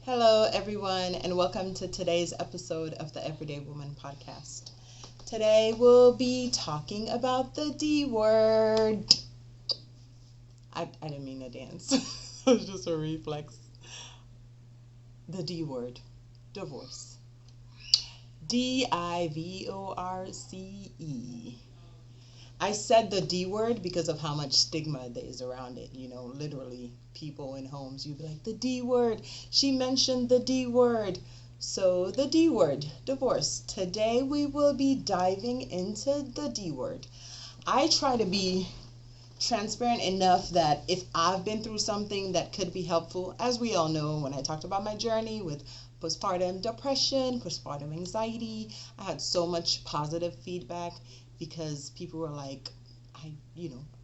Hello, everyone, and welcome to today's episode of the Everyday Woman podcast. Today, we'll be talking about the D word. I didn't mean to dance, it was just a reflex. The D word, divorce. Divorce. I said the D word because of how much stigma there is around it. Literally, people in homes, you'd be like, the D word. She mentioned the D word. So, the D word, divorce. Today, we will be diving into the D word. I try to be transparent enough that if I've been through something that could be helpful, as we all know, when I talked about my journey with postpartum depression, postpartum anxiety, I had so much positive feedback because people were like,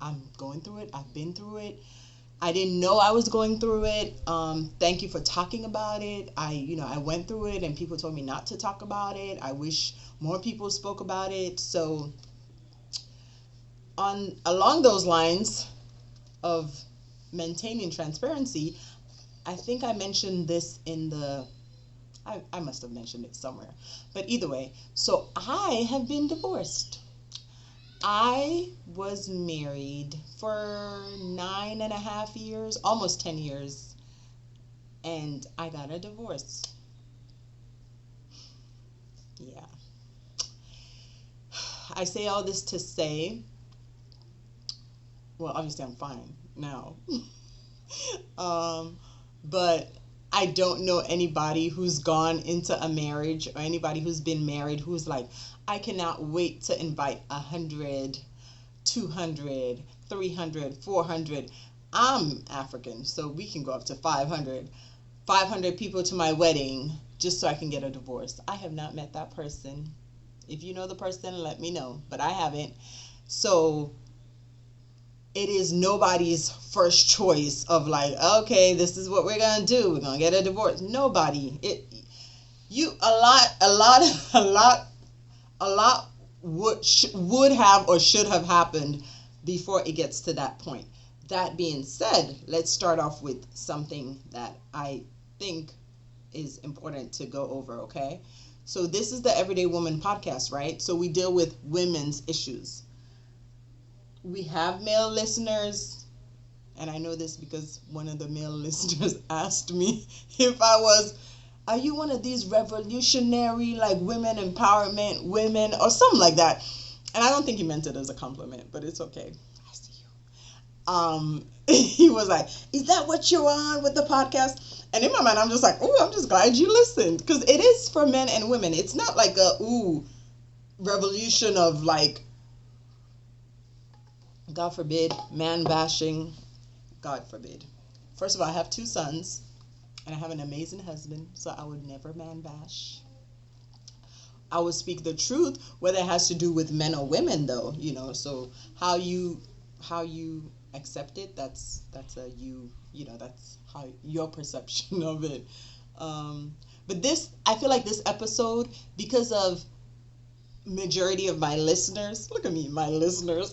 I'm going through it. I've been through it. I didn't know I was going through it. Thank you for talking about it. I went through it and people told me not to talk about it. I wish more people spoke about it. So along those lines of maintaining transparency, I think I mentioned this I must have mentioned it somewhere. But either way, so I have been divorced. I was married for 9.5 years, almost 10 years, and I got a divorce. Yeah. I say all this to say, well, obviously I'm fine now. But I don't know anybody who's gone into a marriage or anybody who's been married who's like, I cannot wait to invite 100, 200, 300, 400. I'm African, so we can go up to 500 people to my wedding just so I can get a divorce. I have not met that person. If you know the person, let me know, but I haven't. So it is nobody's first choice of like, okay, this is what we're gonna do. We're gonna get a divorce. Nobody. A lot would have or should have happened before it gets to that point. That being said, let's start off with something that I think is important to go over. Okay, so this is the Everyday Woman podcast, right? So we deal with women's issues. We have male listeners, and I know this because one of the male listeners asked me if are you one of these revolutionary, like women empowerment women or something like that? And I don't think he meant it as a compliment, but it's okay. I see you. He was like, is that what you're on with the podcast? And in my mind, I'm just like, oh, I'm just glad you listened, because it is for men and women. It's not like a revolution of like, God forbid, man bashing. God forbid. First of all, I have 2 sons, and I have an amazing husband, so I would never man bash. I would speak the truth, whether it has to do with men or women, though. So how you accept it, that's a that's how your perception of it. But I feel like this episode, because of majority of my listeners, look at me, my listeners,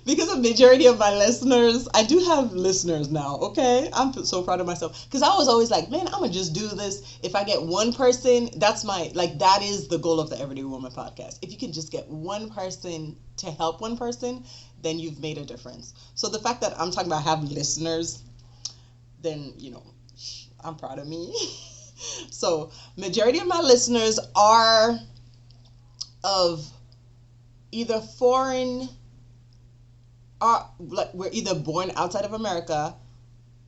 because of majority of my listeners, I do have listeners now, okay? I'm so proud of myself. Because I was always like, man, I'm going to just do this. If I get one person, that is the goal of the Everyday Woman podcast. If you can just get one person to help one person, then you've made a difference. So the fact that I'm talking about have listeners, then, I'm proud of me. So majority of my listeners are of either foreign, we're either born outside of America,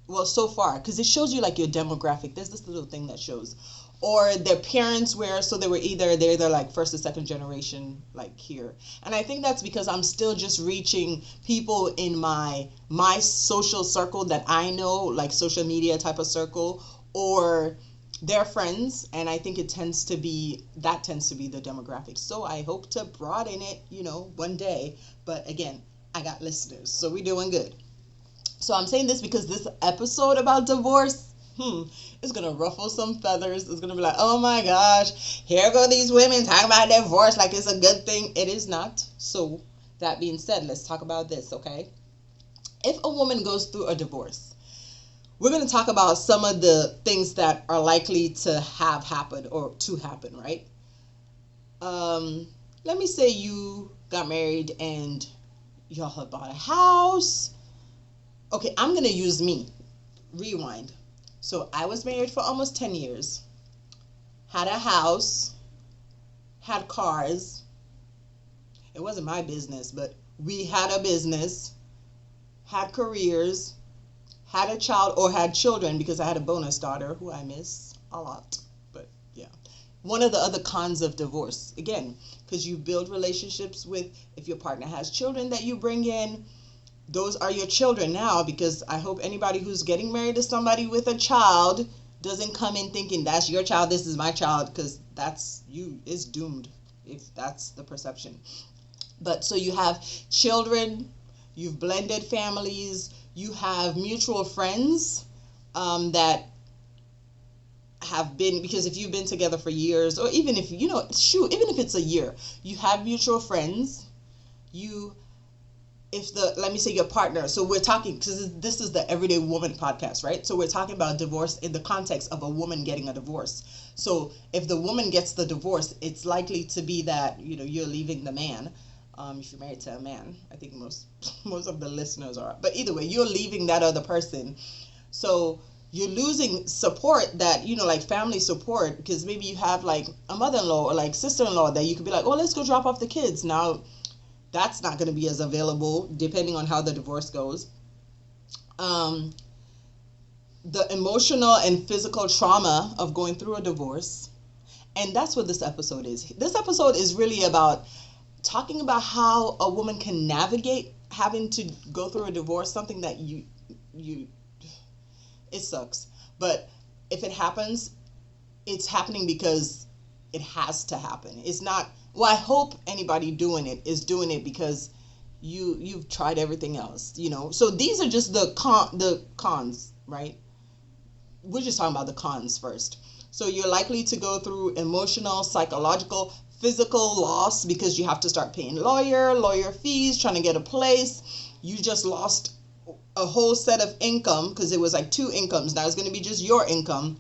well, so far, because it shows you like your demographic. There's this little thing that shows, or their parents were, so they're either like first or second generation like here. And I think that's because I'm still just reaching people in my social circle that I know, like social media type of circle, or their friends, and I think it tends to be the demographic. So I hope to broaden it, one day. But again, I got listeners, so we're doing good. So I'm saying this because this episode about divorce, is gonna ruffle some feathers. It's gonna be like, oh my gosh, here go these women talking about divorce like it's a good thing. It is not. So that being said, let's talk about this, okay? If a woman goes through a divorce, we're going to talk about some of the things that are likely to have happened or to happen, right? Um, Let me say you got married and y'all have bought a house. Okay, I'm going to use me. Rewind. So I was married for almost 10 years, had a house, had cars. It wasn't my business, but we had a business, had careers, had a child or had children because I had a bonus daughter who I miss a lot. But yeah. One of the other cons of divorce, again, because you build relationships with, if your partner has children that you bring in, those are your children now, because I hope anybody who's getting married to somebody with a child doesn't come in thinking that's your child, this is my child, because that's you is doomed if that's the perception. But so you have children, you've blended families, you have mutual friends that have been, because if you've been together for years, or even if even if it's a year, you have mutual friends. You if the let me say your partner, so we're talking, because this is the Everyday Woman podcast, right? So we're talking about divorce in the context of a woman getting a divorce. So if the woman gets the divorce, it's likely to be that you're leaving the man. If you're married to a man, I think most of the listeners are, but either way, you're leaving that other person. So you're losing support that like family support, because maybe you have like a mother-in-law or like sister-in-law that you could be like, oh, let's go drop off the kids. Now that's not going to be as available depending on how the divorce goes. The emotional and physical trauma of going through a divorce. And that's what this episode is. This episode is really about talking about how a woman can navigate having to go through a divorce, something that it sucks. But if it happens, it's happening because it has to happen. It's not, well, I hope anybody doing it is doing it because you've tried everything else, So these are just the cons, right? We're just talking about the cons first. So you're likely to go through emotional, psychological, physical loss because you have to start paying lawyer fees, trying to get a place. You just lost a whole set of income because it was like two incomes. Now it's going to be just your income.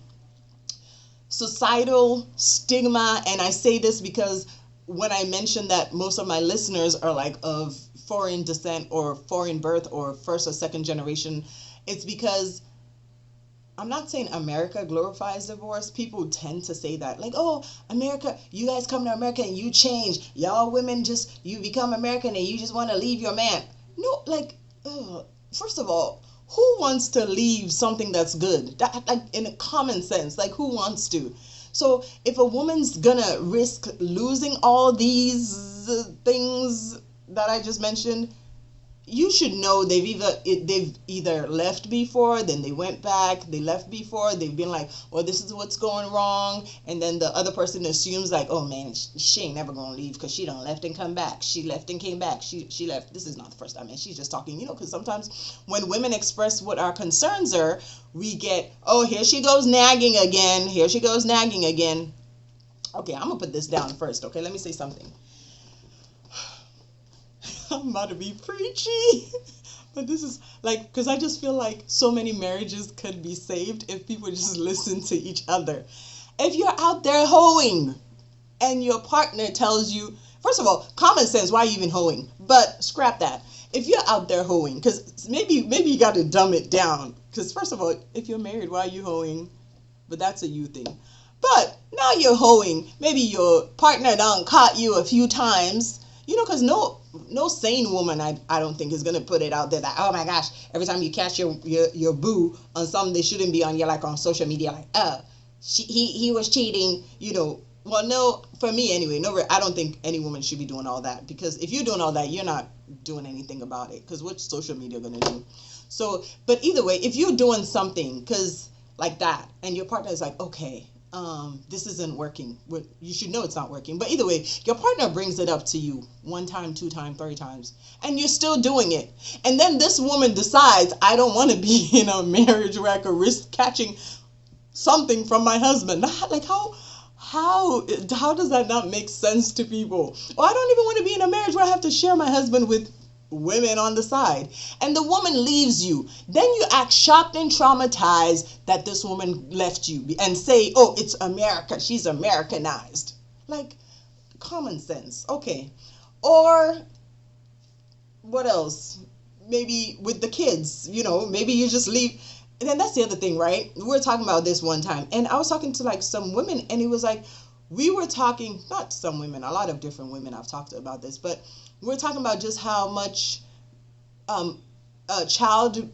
Societal stigma, and I say this because when I mentioned that most of my listeners are like of foreign descent or foreign birth or first or second generation, it's because I'm not saying America glorifies divorce. People tend to say that, like, oh, America, you guys come to America and you change. Y'all women you become American and you just want to leave your man. No, like, first of all, who wants to leave something that's good? That, like, in a common sense, like, who wants to? So if a woman's gonna risk losing all these things that I just mentioned, you should know they've either left before, then they went back, they left before, they've been like, well, this is what's going wrong, and then the other person assumes like, oh man, she ain't never gonna leave because she done left and come back. She left and came back. She left. This is not the first time, and she's just talking, because sometimes when women express what our concerns are, we get, oh, here she goes nagging again. Here she goes nagging again. Okay, I'm gonna put this down first. Okay, let me say something. I'm about to be preachy, but this is like, because I just feel like so many marriages could be saved if people just listen to each other. If you're out there hoeing and your partner tells you, first of all, common sense, why are you even hoeing? But scrap that. If you're out there hoeing, because maybe you got to dumb it down. Because first of all, if you're married, why are you hoeing? But that's a you thing. But now you're hoeing. Maybe your partner done caught you a few times. Because no sane woman, I don't think, is going to put it out there that, oh my gosh, every time you catch your boo on something they shouldn't be on, you're like on social media, like, he was cheating, Well, no, for me anyway, no, I don't think any woman should be doing all that, because if you're doing all that, you're not doing anything about it, because what's social media going to do? So, but either way, if you're doing something, because like that, and your partner is like, okay, this isn't working. You should know it's not working. But either way, your partner brings it up to you 1 time, 2 times, 3 times, and you're still doing it. And then this woman decides, I don't want to be in a marriage where I could risk catching something from my husband. Like, how does that not make sense to people? Or I don't even want to be in a marriage where I have to share my husband with women on the side, and the woman leaves you, then you act shocked and traumatized that this woman left you and say, oh, it's America, she's Americanized. Like, common sense. Okay. Or what else? Maybe with the kids, maybe you just leave. And then that's the other thing, right? We were talking about this one time, and I was talking to like some women, and it was like, we were talking, not some women, a lot of different women I've talked to about this, but we were talking about just how much a child,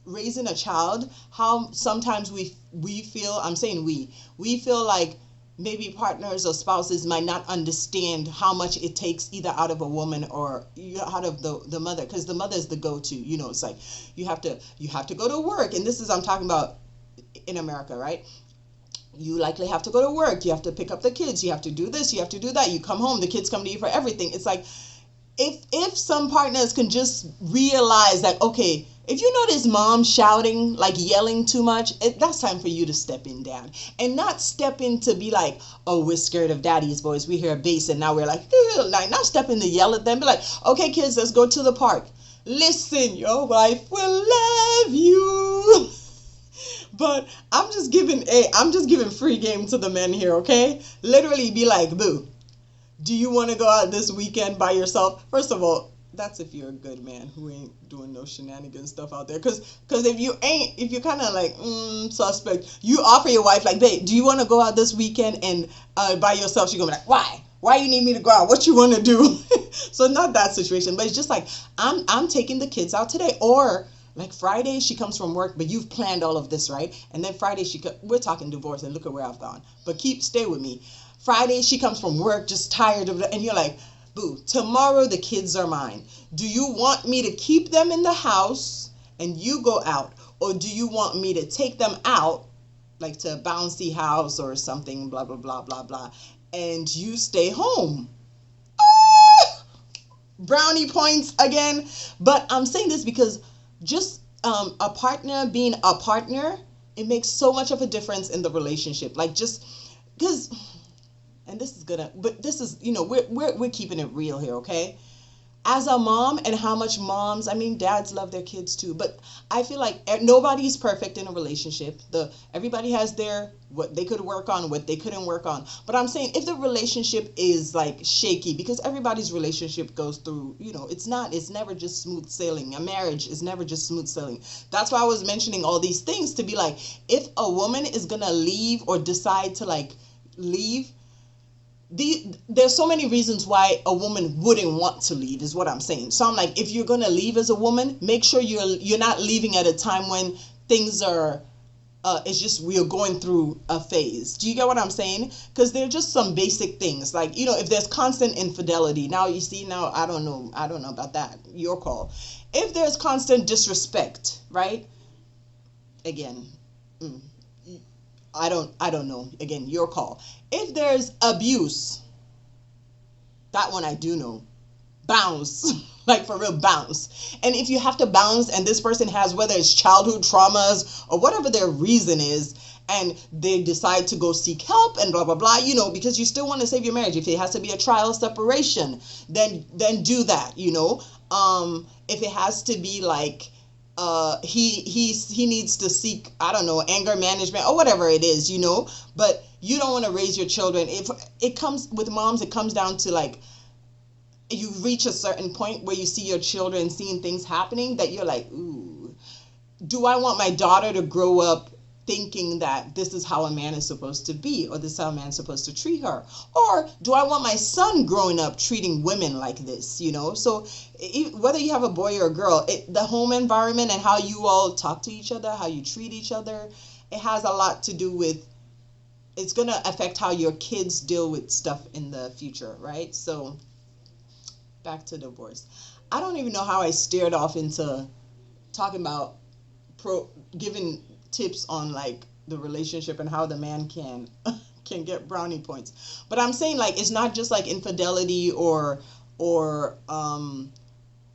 raising a child, how sometimes we feel, I'm saying we feel like maybe partners or spouses might not understand how much it takes either out of a woman or out of the mother, because the mother is the go-to. It's like you have to go to work, and this is, I'm talking about in America, right? You likely have to go to work, you have to pick up the kids, you have to do this, you have to do that, you come home, the kids come to you for everything. It's like, if some partners can just realize that, okay, if you notice mom shouting, like yelling too much, that's time for you to step in, dad. And not step in to be like, oh, we're scared of daddy's voice, we hear a bass and now we're like, not step in to yell at them. Be like, okay, kids, let's go to the park. Listen, your wife will love you. But I'm just giving free game to the men here, okay? Literally be like, boo, do you want to go out this weekend by yourself? First of all, that's if you're a good man who ain't doing no shenanigans stuff out there. Cause if you're kind of like suspect, you offer your wife like, babe, do you want to go out this weekend and by yourself? She's gonna be like, why? Why you need me to go out? What you want to do? So not that situation, but it's just like, I'm taking the kids out today, or like Friday she comes from work, but you've planned all of this, right? And then Friday we're talking divorce, and look at where I've gone. But stay with me. Friday she comes from work just tired of it, and you're like, boo, tomorrow the kids are mine. Do you want me to keep them in the house and you go out? Or do you want me to take them out, like to a bouncy house or something, blah, blah, blah, blah, blah, and you stay home? Brownie points again. But I'm saying this because just a partner being a partner, it makes so much of a difference in the relationship. Like, just because, and this is gonna, but this is, we're keeping it real here, okay? As a mom, and how much moms, I mean, dads love their kids too, but I feel like nobody's perfect in a relationship. Everybody has what they could work on, what they couldn't work on. But I'm saying, if the relationship is like shaky, because everybody's relationship goes through, it's never just smooth sailing. A marriage is never just smooth sailing. That's why I was mentioning all these things, to be like, if a woman is gonna leave or decide to like leave, there's so many reasons why a woman wouldn't want to leave, is what I'm saying. So I'm like, if you're gonna leave as a woman, make sure you're not leaving at a time when things are it's just, we're going through a phase. Do you get what I'm saying? Because they're just some basic things, like, if there's constant infidelity, now I don't know about that, your call. If there's constant disrespect, right? Again, I don't know. Again, your call. If there's abuse, that one I do know. Bounce. Like, for real, bounce. And if you have to bounce, and this person has, whether it's childhood traumas or whatever their reason is, and they decide to go seek help and blah, blah, blah, because you still want to save your marriage. If it has to be a trial separation, then do that, if it has to be like, he needs to seek, I don't know, anger management or whatever it is, but you don't want to raise your children. If it comes with moms, it comes down to like, you reach a certain point where you see your children seeing things happening that you're like, ooh, do I want my daughter to grow up thinking that this is how a man is supposed to be, or this is how a man is supposed to treat her? Or do I want my son growing up treating women like this, So whether you have a boy or a girl, the home environment and how you all talk to each other, how you treat each other, it has a lot to do with, it's going to affect how your kids deal with stuff in the future, right? So back to divorce. I don't even know how I steered off into talking about giving tips on like the relationship and how the man can get brownie points. But I'm saying, like, it's not just like infidelity or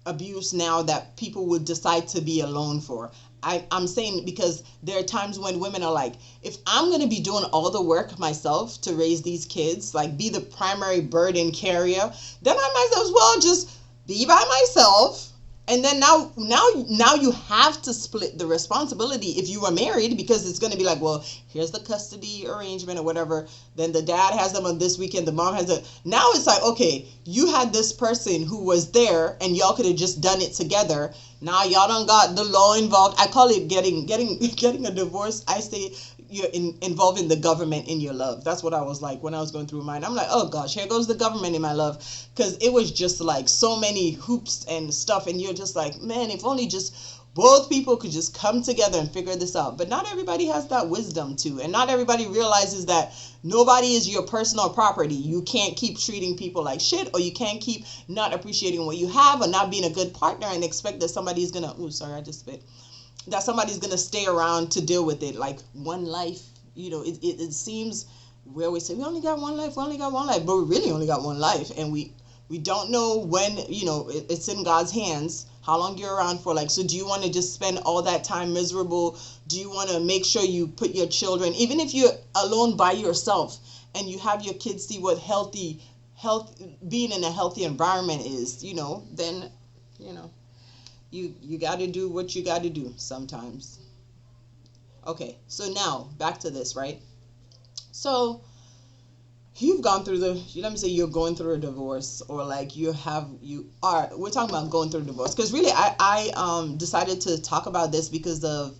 abuse now that people would decide to be alone for. I'm saying, because there are times when women are like, if I'm going to be doing all the work myself to raise these kids, like be the primary burden carrier, then I might as well just be by myself. And then now you have to split the responsibility if you were married, because it's going to be like, well, here's the custody arrangement or whatever. Then the dad has them on this weekend, the mom has it. Now it's like, okay, you had this person who was there and y'all could have just done it together. Now y'all don't got the law involved. I call it getting a divorce. I say you're involving the government in your love. That's what I was like when I was going through mine. I'm like, oh gosh, here goes the government in my love, because it was just like so many hoops and stuff, and you're just like, man, if only just both people could just come together and figure this out. But not everybody has that wisdom too, and not everybody realizes that nobody is your personal property. You can't keep treating people like shit, or you can't keep not appreciating what you have, or not being a good partner and expect that somebody's gonna, oh sorry, I just spit, that somebody's gonna stay around to deal with it. Like one life, it seems, we always say we only got one life, but we really only got one life, and we don't know when, it's in God's hands how long you're around for. Like, so do you want to just spend all that time miserable? Do you want to make sure you put your children, even if you're alone by yourself, and you have your kids see what health being in a healthy environment is, then you know you got to do what you got to do sometimes. Okay, so now back to this, right? So you've gone through let me say you're going through a divorce, or like we're talking about going through a divorce, because really I decided to talk about this because of,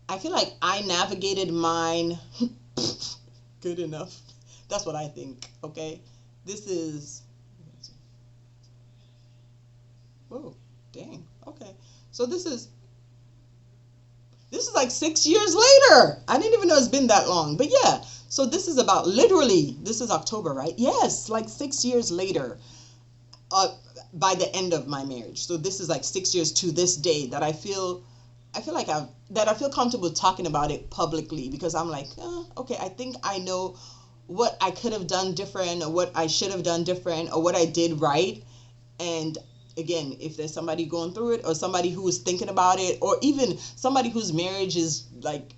I feel like I navigated mine good enough. That's what I think. Okay, this is, oh dang, okay, so this is like 6 years later. I didn't even know it's been that long. But yeah, so this is about, literally, this is October, right? Yes, like 6 years later, uh, by the end of my marriage. So this is like 6 years to this day that I feel like I feel comfortable talking about it publicly, because I'm like, okay, I think I know what I could have done different, or what I should have done different, or what I did right. And again, if there's somebody going through it, or somebody who is thinking about it, or even somebody whose marriage is like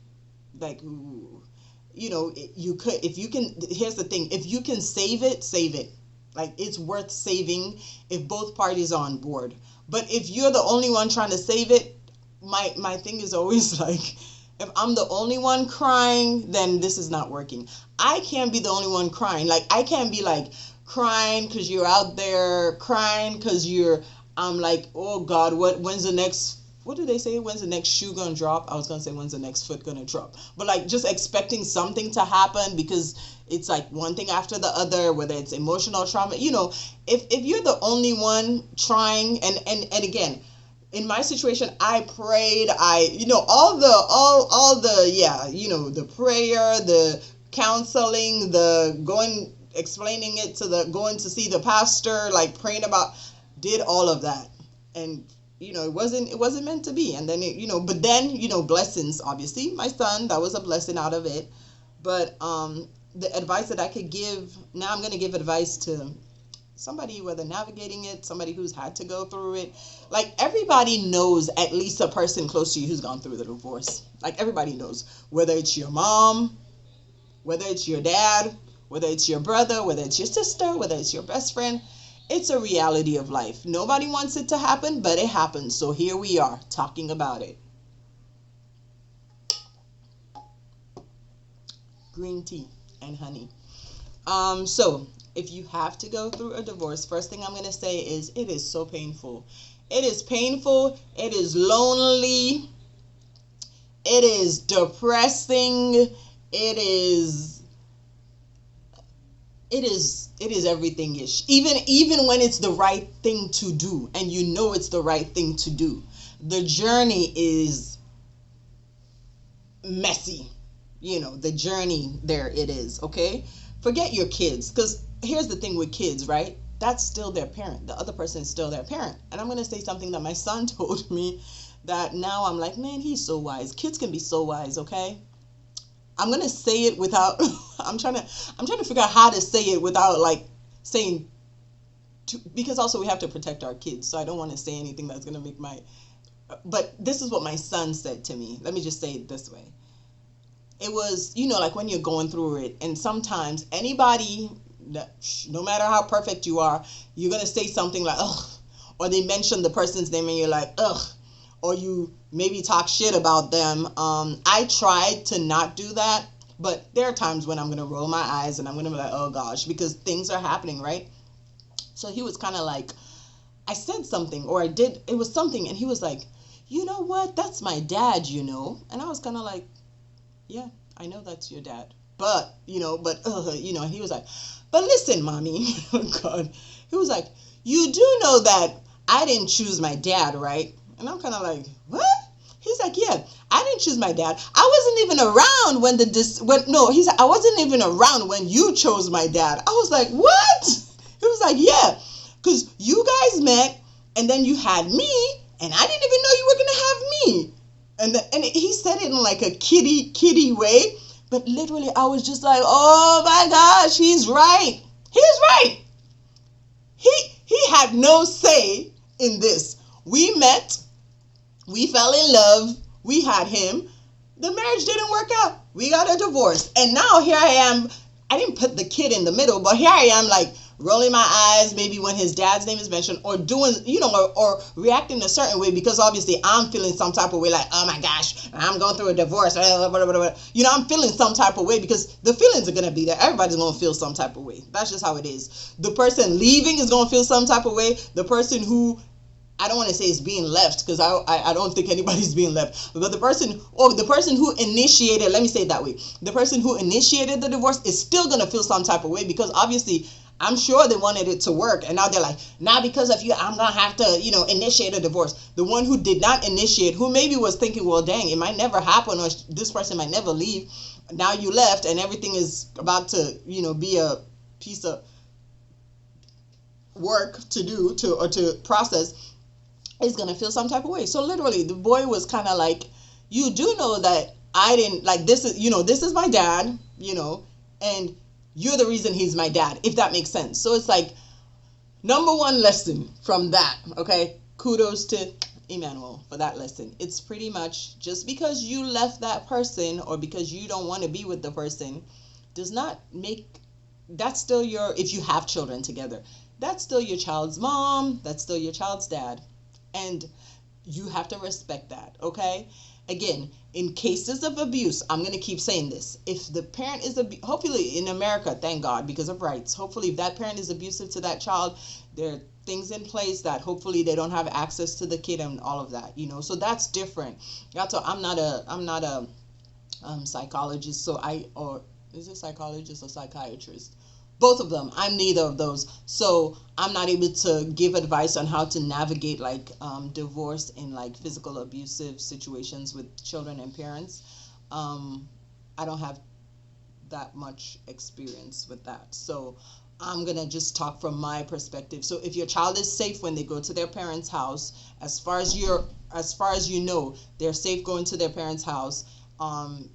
you could, if you can, here's the thing, if you can save it, save it. Like, it's worth saving if both parties are on board. But if you're the only one trying to save it, my thing is always like, if I'm the only one crying, then this is not working. I can't be the only one crying. Like, I can't be like crying because you're out there, crying because I'm like, oh God, when's the next, what do they say? When's the next shoe gonna drop? I was gonna say, when's the next foot gonna drop? But like, just expecting something to happen, because it's like one thing after the other, whether it's emotional trauma, if you're the only one trying, and again, in my situation, I prayed, all the, yeah, the prayer, the counseling, the going, explaining it going to see the pastor, like praying about, did all of that. And, it wasn't meant to be. And then, but then, blessings, obviously, my son, that was a blessing out of it. But, the advice that I could give, now I'm going to give advice to somebody, whether navigating it, somebody who's had to go through it. Like, everybody knows at least a person close to you who's gone through the divorce. Like, everybody knows, whether it's your mom, whether it's your dad, whether it's your brother, whether it's your sister, whether it's your best friend. It's a reality of life. Nobody wants it to happen, but it happens. So here we are talking about it. Green tea and honey. So if you have to go through a divorce, first thing I'm going to say is, it is so painful. It is painful. It is lonely. It is depressing. It is everything ish. Even when it's the right thing to do, and it's the right thing to do, the journey is messy. The journey there, it is, okay? Forget your kids, because here's the thing with kids, right? That's still their parent. The other person is still their parent. And I'm going to say something that my son told me, that now I'm like, man, he's so wise. Kids can be so wise, okay? I'm going to say it without I'm trying to figure out how to say it without like saying because also we have to protect our kids. So I don't want to say anything that's going to make but this is what my son said to me. Let me just say it this way. It was, like when you're going through it, and sometimes anybody, no matter how perfect you are, you're gonna say something like ugh, or they mention the person's name and you're like ugh, or you maybe talk shit about them. I try to not do that, but there are times when I'm gonna roll my eyes and I'm gonna be like, oh gosh, because things are happening, right? So he was kind of like, I said something or I did, it was something, and he was like, you know what? That's my dad, you know. And I was kind of like, yeah, I know that's your dad. But, he was like, but listen, mommy, oh God. He was like, you do know that I didn't choose my dad, right? And I'm kind of like, what? He's like, yeah, I didn't choose my dad. I wasn't even around he's like, I wasn't even around when you chose my dad. I was like, what? He was like, yeah, because you guys met and then you had me and I didn't even know you were going to have me. And he said it in like a kitty way, but literally I was just like, oh my gosh, he's right. He's right. He had no say in this. We met, we fell in love, we had him. The marriage didn't work out. We got a divorce. And now here I am. I didn't put the kid in the middle, but here I am like rolling my eyes maybe when his dad's name is mentioned, or doing, or reacting a certain way because obviously I'm feeling some type of way like, oh my gosh, I'm going through a divorce. I'm feeling some type of way because the feelings are going to be there. Everybody's going to feel some type of way. That's just how it is. The person leaving is going to feel some type of way. The person who, I don't want to say it's being left because I don't think anybody's being left. But the person who initiated, let me say it that way, the person who initiated the divorce is still going to feel some type of way because obviously I'm sure they wanted it to work. And now they're like, now because of you, I'm going to have to, initiate a divorce. The one who did not initiate, who maybe was thinking, well, dang, it might never happen or this person might never leave. Now you left and everything is about to, be a piece of work to do to process, is going to feel some type of way. So literally the boy was kind of like, you do know that I didn't, like, this is my dad, and you're the reason he's my dad, if that makes sense. So it's like, number one lesson from that, okay? Kudos to Emmanuel for that lesson. It's pretty much just because you left that person or because you don't want to be with the person does not make, that's still if you have children together, that's still your child's mom, that's still your child's dad. And you have to respect that, okay? Again, in cases of abuse, I'm going to keep saying this. If the parent is, hopefully in America, thank God, because of rights, hopefully if that parent is abusive to that child, there are things in place that hopefully they don't have access to the kid and all of that, So that's different. I'm not a psychologist, or is it psychologist or psychiatrist? Both of them. I'm neither of those. So I'm not able to give advice on how to navigate like divorce and like physical abusive situations with children and parents. I don't have that much experience with that. So I'm going to just talk from my perspective. So if your child is safe when they go to their parents' house, as far as you know, they're safe going to their parents' house,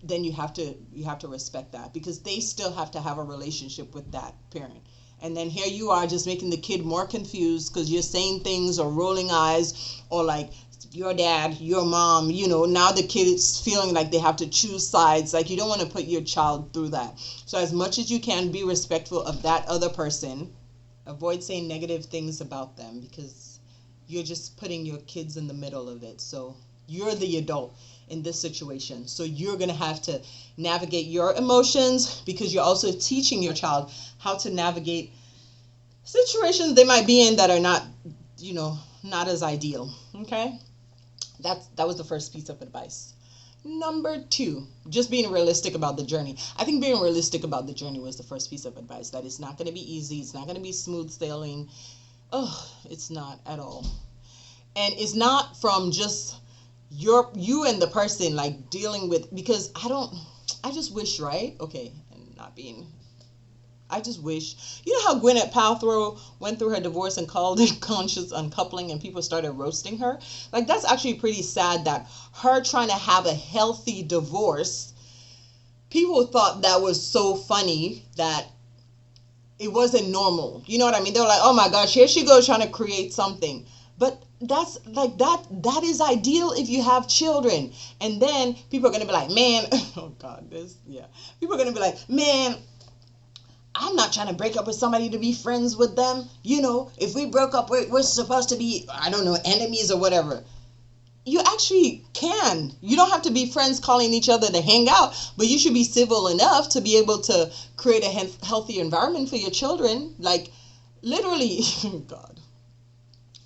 then you have to respect that because they still have to have a relationship with that parent. And then here you are just making the kid more confused because you're saying things or rolling eyes or like your dad, your mom, now the kid is feeling like they have to choose sides. Like you don't want to put your child through that. So as much as you can, be respectful of that other person. Avoid saying negative things about them because you're just putting your kids in the middle of it. So you're the adult in this situation. So you're going to have to navigate your emotions because you're also teaching your child how to navigate situations they might be in that are not, not as ideal. Okay? That was the first piece of advice. Number 2, just being realistic about the journey. I think being realistic about the journey was the first piece of advice. That it's not going to be easy. It's not going to be smooth sailing. Oh, it's not at all. And it's not from just you and the person like dealing with, because I just wish, right? Okay, and not being, I just wish, how Gwyneth Paltrow went through her divorce and called it conscious uncoupling and people started roasting her? Like, that's actually pretty sad that her trying to have a healthy divorce, people thought that was so funny that it wasn't normal. You know what I mean? They were like, oh my gosh, here she goes trying to create something. But that's like that is ideal if you have children. And then people are going to be like, man, oh God, people are going to be like, man, I'm not trying to break up with somebody to be friends with them. If we broke up, we're supposed to be, I don't know, enemies or whatever. You actually can. You don't have to be friends calling each other to hang out, but you should be civil enough to be able to create a healthy environment for your children. Like, literally, God,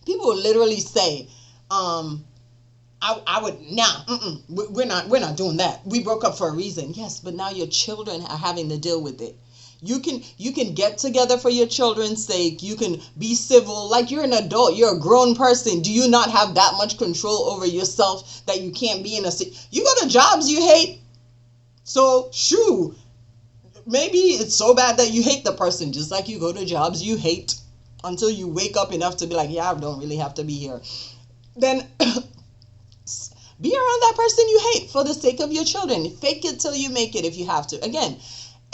people literally say, I would, nah, we're not doing that. We broke up for a reason. Yes, but now your children are having to deal with it. You can get together for your children's sake. You can be civil. Like, you're an adult. You're a grown person. Do you not have that much control over yourself that you can't be in you go to jobs you hate? So, shoo. Maybe it's so bad that you hate the person, just like you go to jobs you hate until you wake up enough to be like, yeah, I don't really have to be here. Then be around that person you hate for the sake of your children. Fake it till you make it if you have to.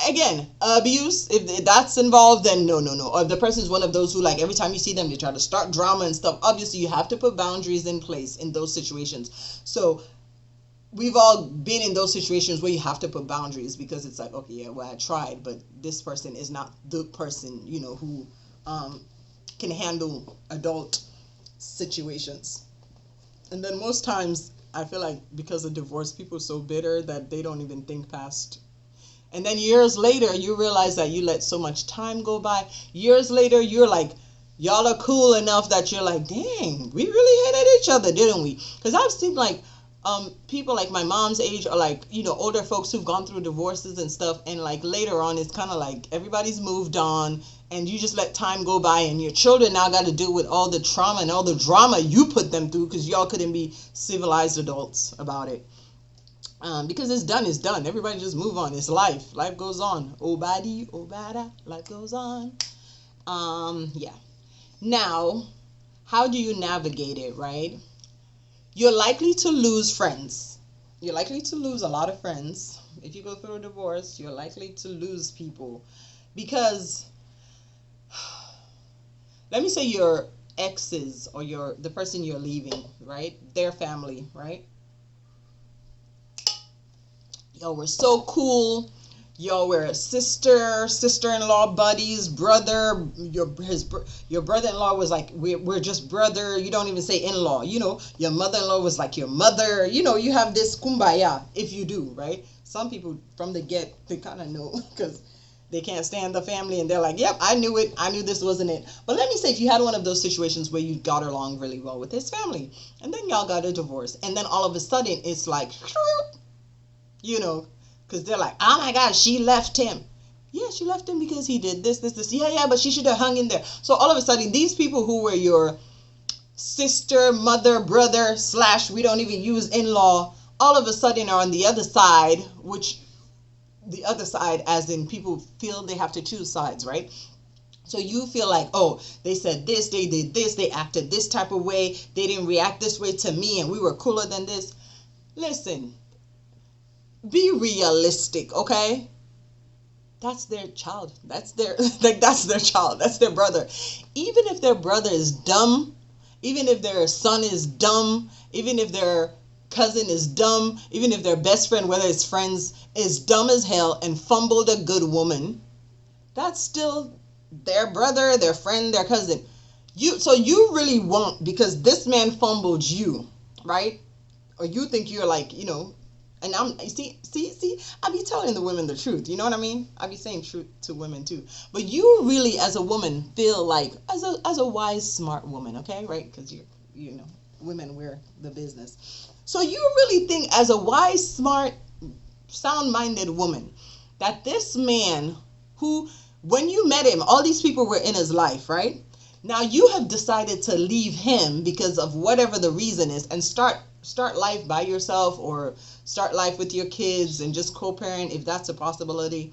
Again, abuse, if that's involved, then no. Or if the person is one of those who, like, every time you see them, they try to start drama and stuff. Obviously, you have to put boundaries in place in those situations. So we've all been in those situations where you have to put boundaries because it's like, okay, yeah, well, I tried, but this person is not the person, who can handle adult situations. And then most times, I feel like because of divorce, people are so bitter that they don't even think past. And then years later, you realize that you let so much time go by. Years later, you're like, y'all are cool enough that you're like, dang, we really hated each other, didn't we? Because I've seen, like, people like my mom's age, or like, older folks who've gone through divorces and stuff, and like later on it's kind of like everybody's moved on and you just let time go by, and your children now got to deal with all the trauma and all the drama you put them through because y'all couldn't be civilized adults about it. Because it's done, it's done. Everybody just move on. It's life. Life goes on. Obadi, obada, life goes on. Yeah. Now, how do you navigate it, right? You're likely to lose friends. You're likely to lose a lot of friends. If you go through a divorce, you're likely to lose people. Because, let me say your exes or the person you're leaving, right? Their family, right? Y'all were so cool. Y'all were sister-in-law buddies, brother. Your brother-in-law was like, we're just brother. You don't even say in-law. Your mother-in-law was like your mother. You have this kumbaya, if you do, right? Some people from the get, they kind of know because they can't stand the family and they're like, yep, I knew it. I knew this wasn't it. But let me say, if you had one of those situations where you got along really well with his family and then y'all got a divorce and then all of a sudden it's like, because they're like, oh my God, she left him. Yeah, she left him because he did this. Yeah, but she should have hung in there. So all of a sudden, these people who were your sister, mother, brother, / we don't even use in-law, all of a sudden are on the other side, which the other side as in people feel they have to choose sides, right? So you feel like, oh, they said this, they did this, they acted this type of way, they didn't react this way to me, and we were cooler than this. Listen, be realistic, okay? That's their child. That's their child. That's their brother. Even if their brother is dumb, even if their son is dumb, even if their cousin is dumb, even if their best friend, whether it's friends, is dumb as hell and fumbled a good woman, that's still their brother, their friend, their cousin. So you really won't, because this man fumbled you, right? Or you think you're like, and I be telling the women the truth. You know what I mean? I be saying truth to women too. But you really, as a woman, feel like as a wise, smart woman, okay, right? Because women, we're the business. So you really think, as a wise, smart, sound-minded woman, that this man who, when you met him, all these people were in his life, right? Now you have decided to leave him because of whatever the reason is and start life by yourself, or start life with your kids and just co-parent if that's a possibility.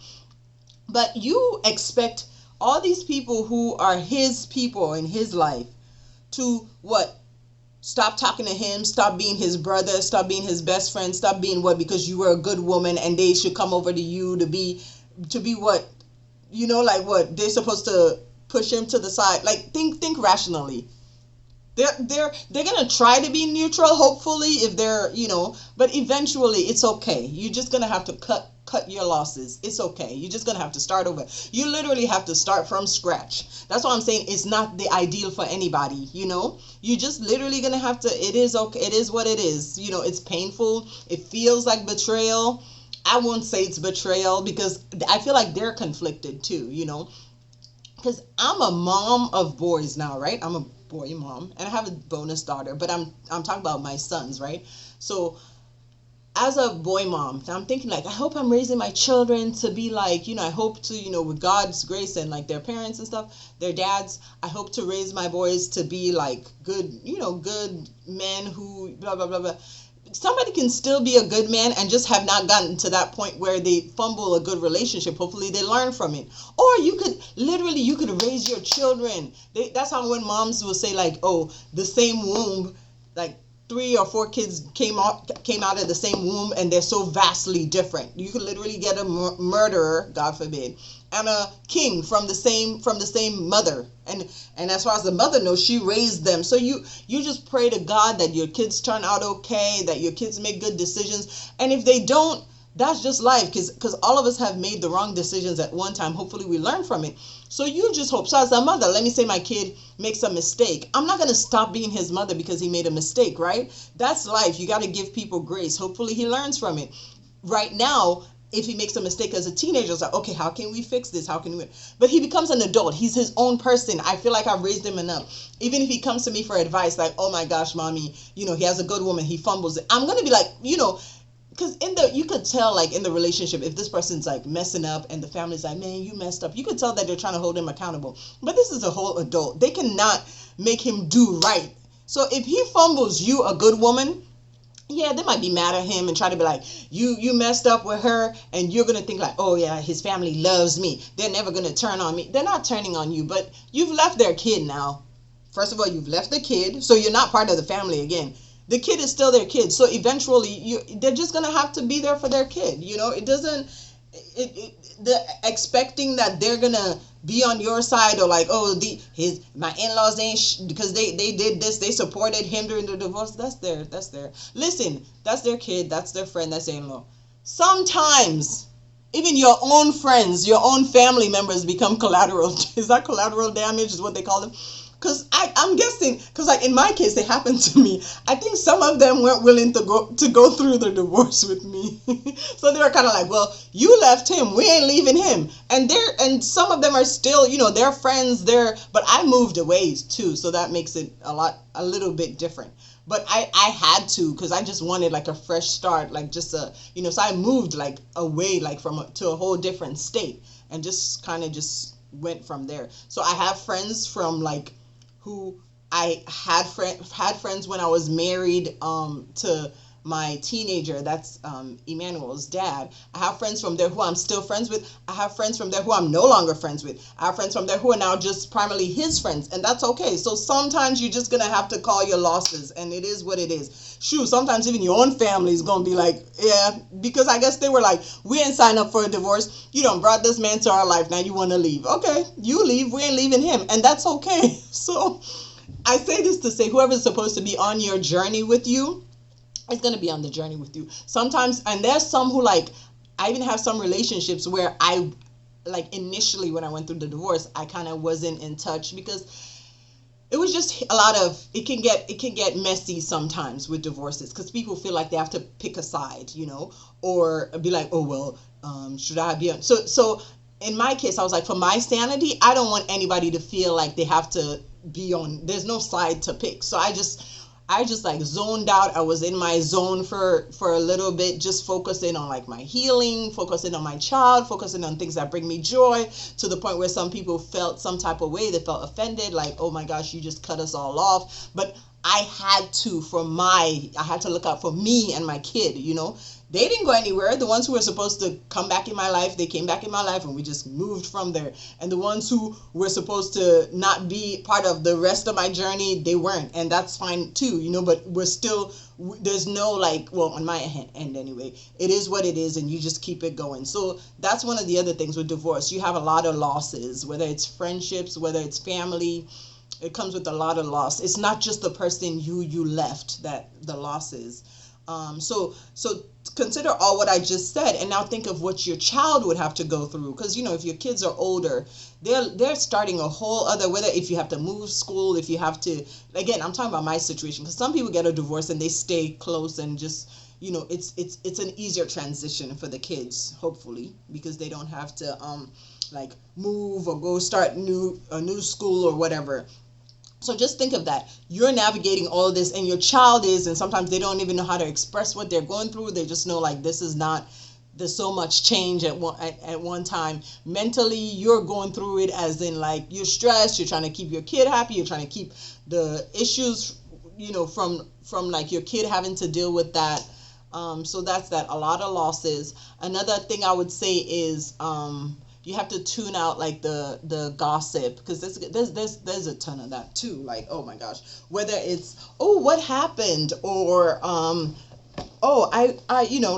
But you expect all these people who are his people in his life to what? Stop talking to him, stop being his brother, stop being his best friend, stop being what? Because you were a good woman and they should come over to you to be what? Like what? They're supposed to push him to the side. Like, think rationally. They're gonna try to be neutral, hopefully, if they're, but eventually it's okay. You're just gonna have to cut your losses. It's okay. You're just gonna have to start over. You literally have to start from scratch. That's why I'm saying it's not the ideal for anybody. You just literally gonna have to. It is okay. It is what it is. It's painful. It feels like betrayal. I won't say it's betrayal because I feel like they're conflicted too. Because I'm a mom of boys now, right? I'm a boy mom, and I have a bonus daughter, but I'm talking about my sons, right? So as a boy mom, I'm thinking like, I hope I'm raising my children to be like, I hope to, with God's grace and like their parents and stuff, their dads, I hope to raise my boys to be like good, good men who blah blah blah blah. Somebody can still be a good man and just have not gotten to that point where they fumble a good relationship. Hopefully they learn from it. Or you could raise your children. That's how when moms will say like, oh, the same womb, like 3 or 4 kids came out of the same womb and they're so vastly different. You could literally get a murderer, God forbid, and a king from the same mother. And as far as the mother knows, she raised them. So you just pray to God that your kids turn out okay, that your kids make good decisions. And if they don't, that's just life, because all of us have made the wrong decisions at one time. Hopefully we learn from it. So you just hope. So as a mother, let me say my kid makes a mistake. I'm not going to stop being his mother because he made a mistake, right? That's life. You got to give people grace. Hopefully he learns from it. Right now, if he makes a mistake as a teenager, it's like, okay, how can we fix this? How can we? But he becomes an adult. He's his own person. I feel like I've raised him enough. Even if he comes to me for advice, like, oh my gosh, mommy, he has a good woman, he fumbles it. I'm going to be like, because you could tell like in the relationship, if this person's like messing up and the family's like, man, you messed up, you could tell that they're trying to hold him accountable. But this is a whole adult. They cannot make him do right. So if he fumbles you, a good woman, yeah, they might be mad at him and try to be like, you messed up with her, and you're gonna think like, oh yeah, his family loves me, they're never gonna turn on me. They're not turning on you, but you've left their kid now. First of all, you've left the kid, so you're not part of the family again. The kid is still their kid, so eventually they're just gonna have to be there for their kid. It doesn't the expecting that they're gonna be on your side, or like, oh, my in-laws ain't because they did this, they supported him during the divorce. That's their listen, that's their kid, that's their friend, that's their in-law. Sometimes even your own friends, your own family members become collateral. Is that collateral damage is what they call them? Because I'm guessing, because like in my case, it happened to me. I think some of them weren't willing to go through the divorce with me. So they were kind of like, well, you left him, we ain't leaving him. And some of them are still, they're friends there, but I moved away too, so that makes it a little bit different. But I had to, because I just wanted like a fresh start, like just so I moved like away, like to a whole different state, and just kind of just went from there. So I have friends from like who I had friends when I was married to my teenager. That's Emmanuel's dad. I have friends from there who I'm still friends with. I have friends from there who I'm no longer friends with. I have friends from there who are now just primarily his friends, and that's okay. So sometimes you're just gonna have to call your losses, and it is what it is. Shoot, sometimes even your own family is gonna be like, yeah, because I guess they were like, we ain't signed up for a divorce. You done brought this man to our life. Now you want to leave? Okay, you leave. We ain't leaving him, and that's okay. So I say this to say, whoever's supposed to be on your journey with you is going to be on the journey with you. Sometimes, and there's some who like, I even have some relationships where I, like initially when I went through the divorce, I kind of wasn't in touch because it was just a lot of, it can get messy sometimes with divorces, because people feel like they have to pick a side, or be like, oh, well, should I be on? So in my case, I was like, for my sanity, I don't want anybody to feel like they have to be on, there's no side to pick. So I just like zoned out. I was in my zone for a little bit, just focusing on like my healing, focusing on my child, focusing on things that bring me joy, to the point where some people felt some type of way. They felt offended, like, oh my gosh, you just cut us all off. But I had to look out for me and my kid, They didn't go anywhere. The ones who were supposed to come back in my life, they came back in my life, and we just moved from there. And the ones who were supposed to not be part of the rest of my journey, they weren't. And that's fine too, but we're still, there's no like, well, on my end anyway, it is what it is, and you just keep it going. So that's one of the other things with divorce. You have a lot of losses, whether it's friendships, whether it's family. It comes with a lot of loss. It's not just the person you left that the loss is. So consider all what I just said, and now think of what your child would have to go through. Because if your kids are older, they're starting a whole other. Whether if you have to move school, if you have to, again, I'm talking about my situation. Because some people get a divorce and they stay close and just it's an easier transition for the kids, hopefully, because they don't have to like move or go start a new school or whatever. So just think of that. You're navigating all of this, and your child is, and sometimes they don't even know how to express what they're going through. They just know like this is not. There's so much change at one time. Mentally, you're going through it as in like you're stressed. You're trying to keep your kid happy. You're trying to keep the issues, from like your kid having to deal with that. So that's that. A lot of losses. Another thing I would say is you have to tune out like the gossip, because there's a ton of that too. Like, oh my gosh, whether it's, oh, what happened, or oh, I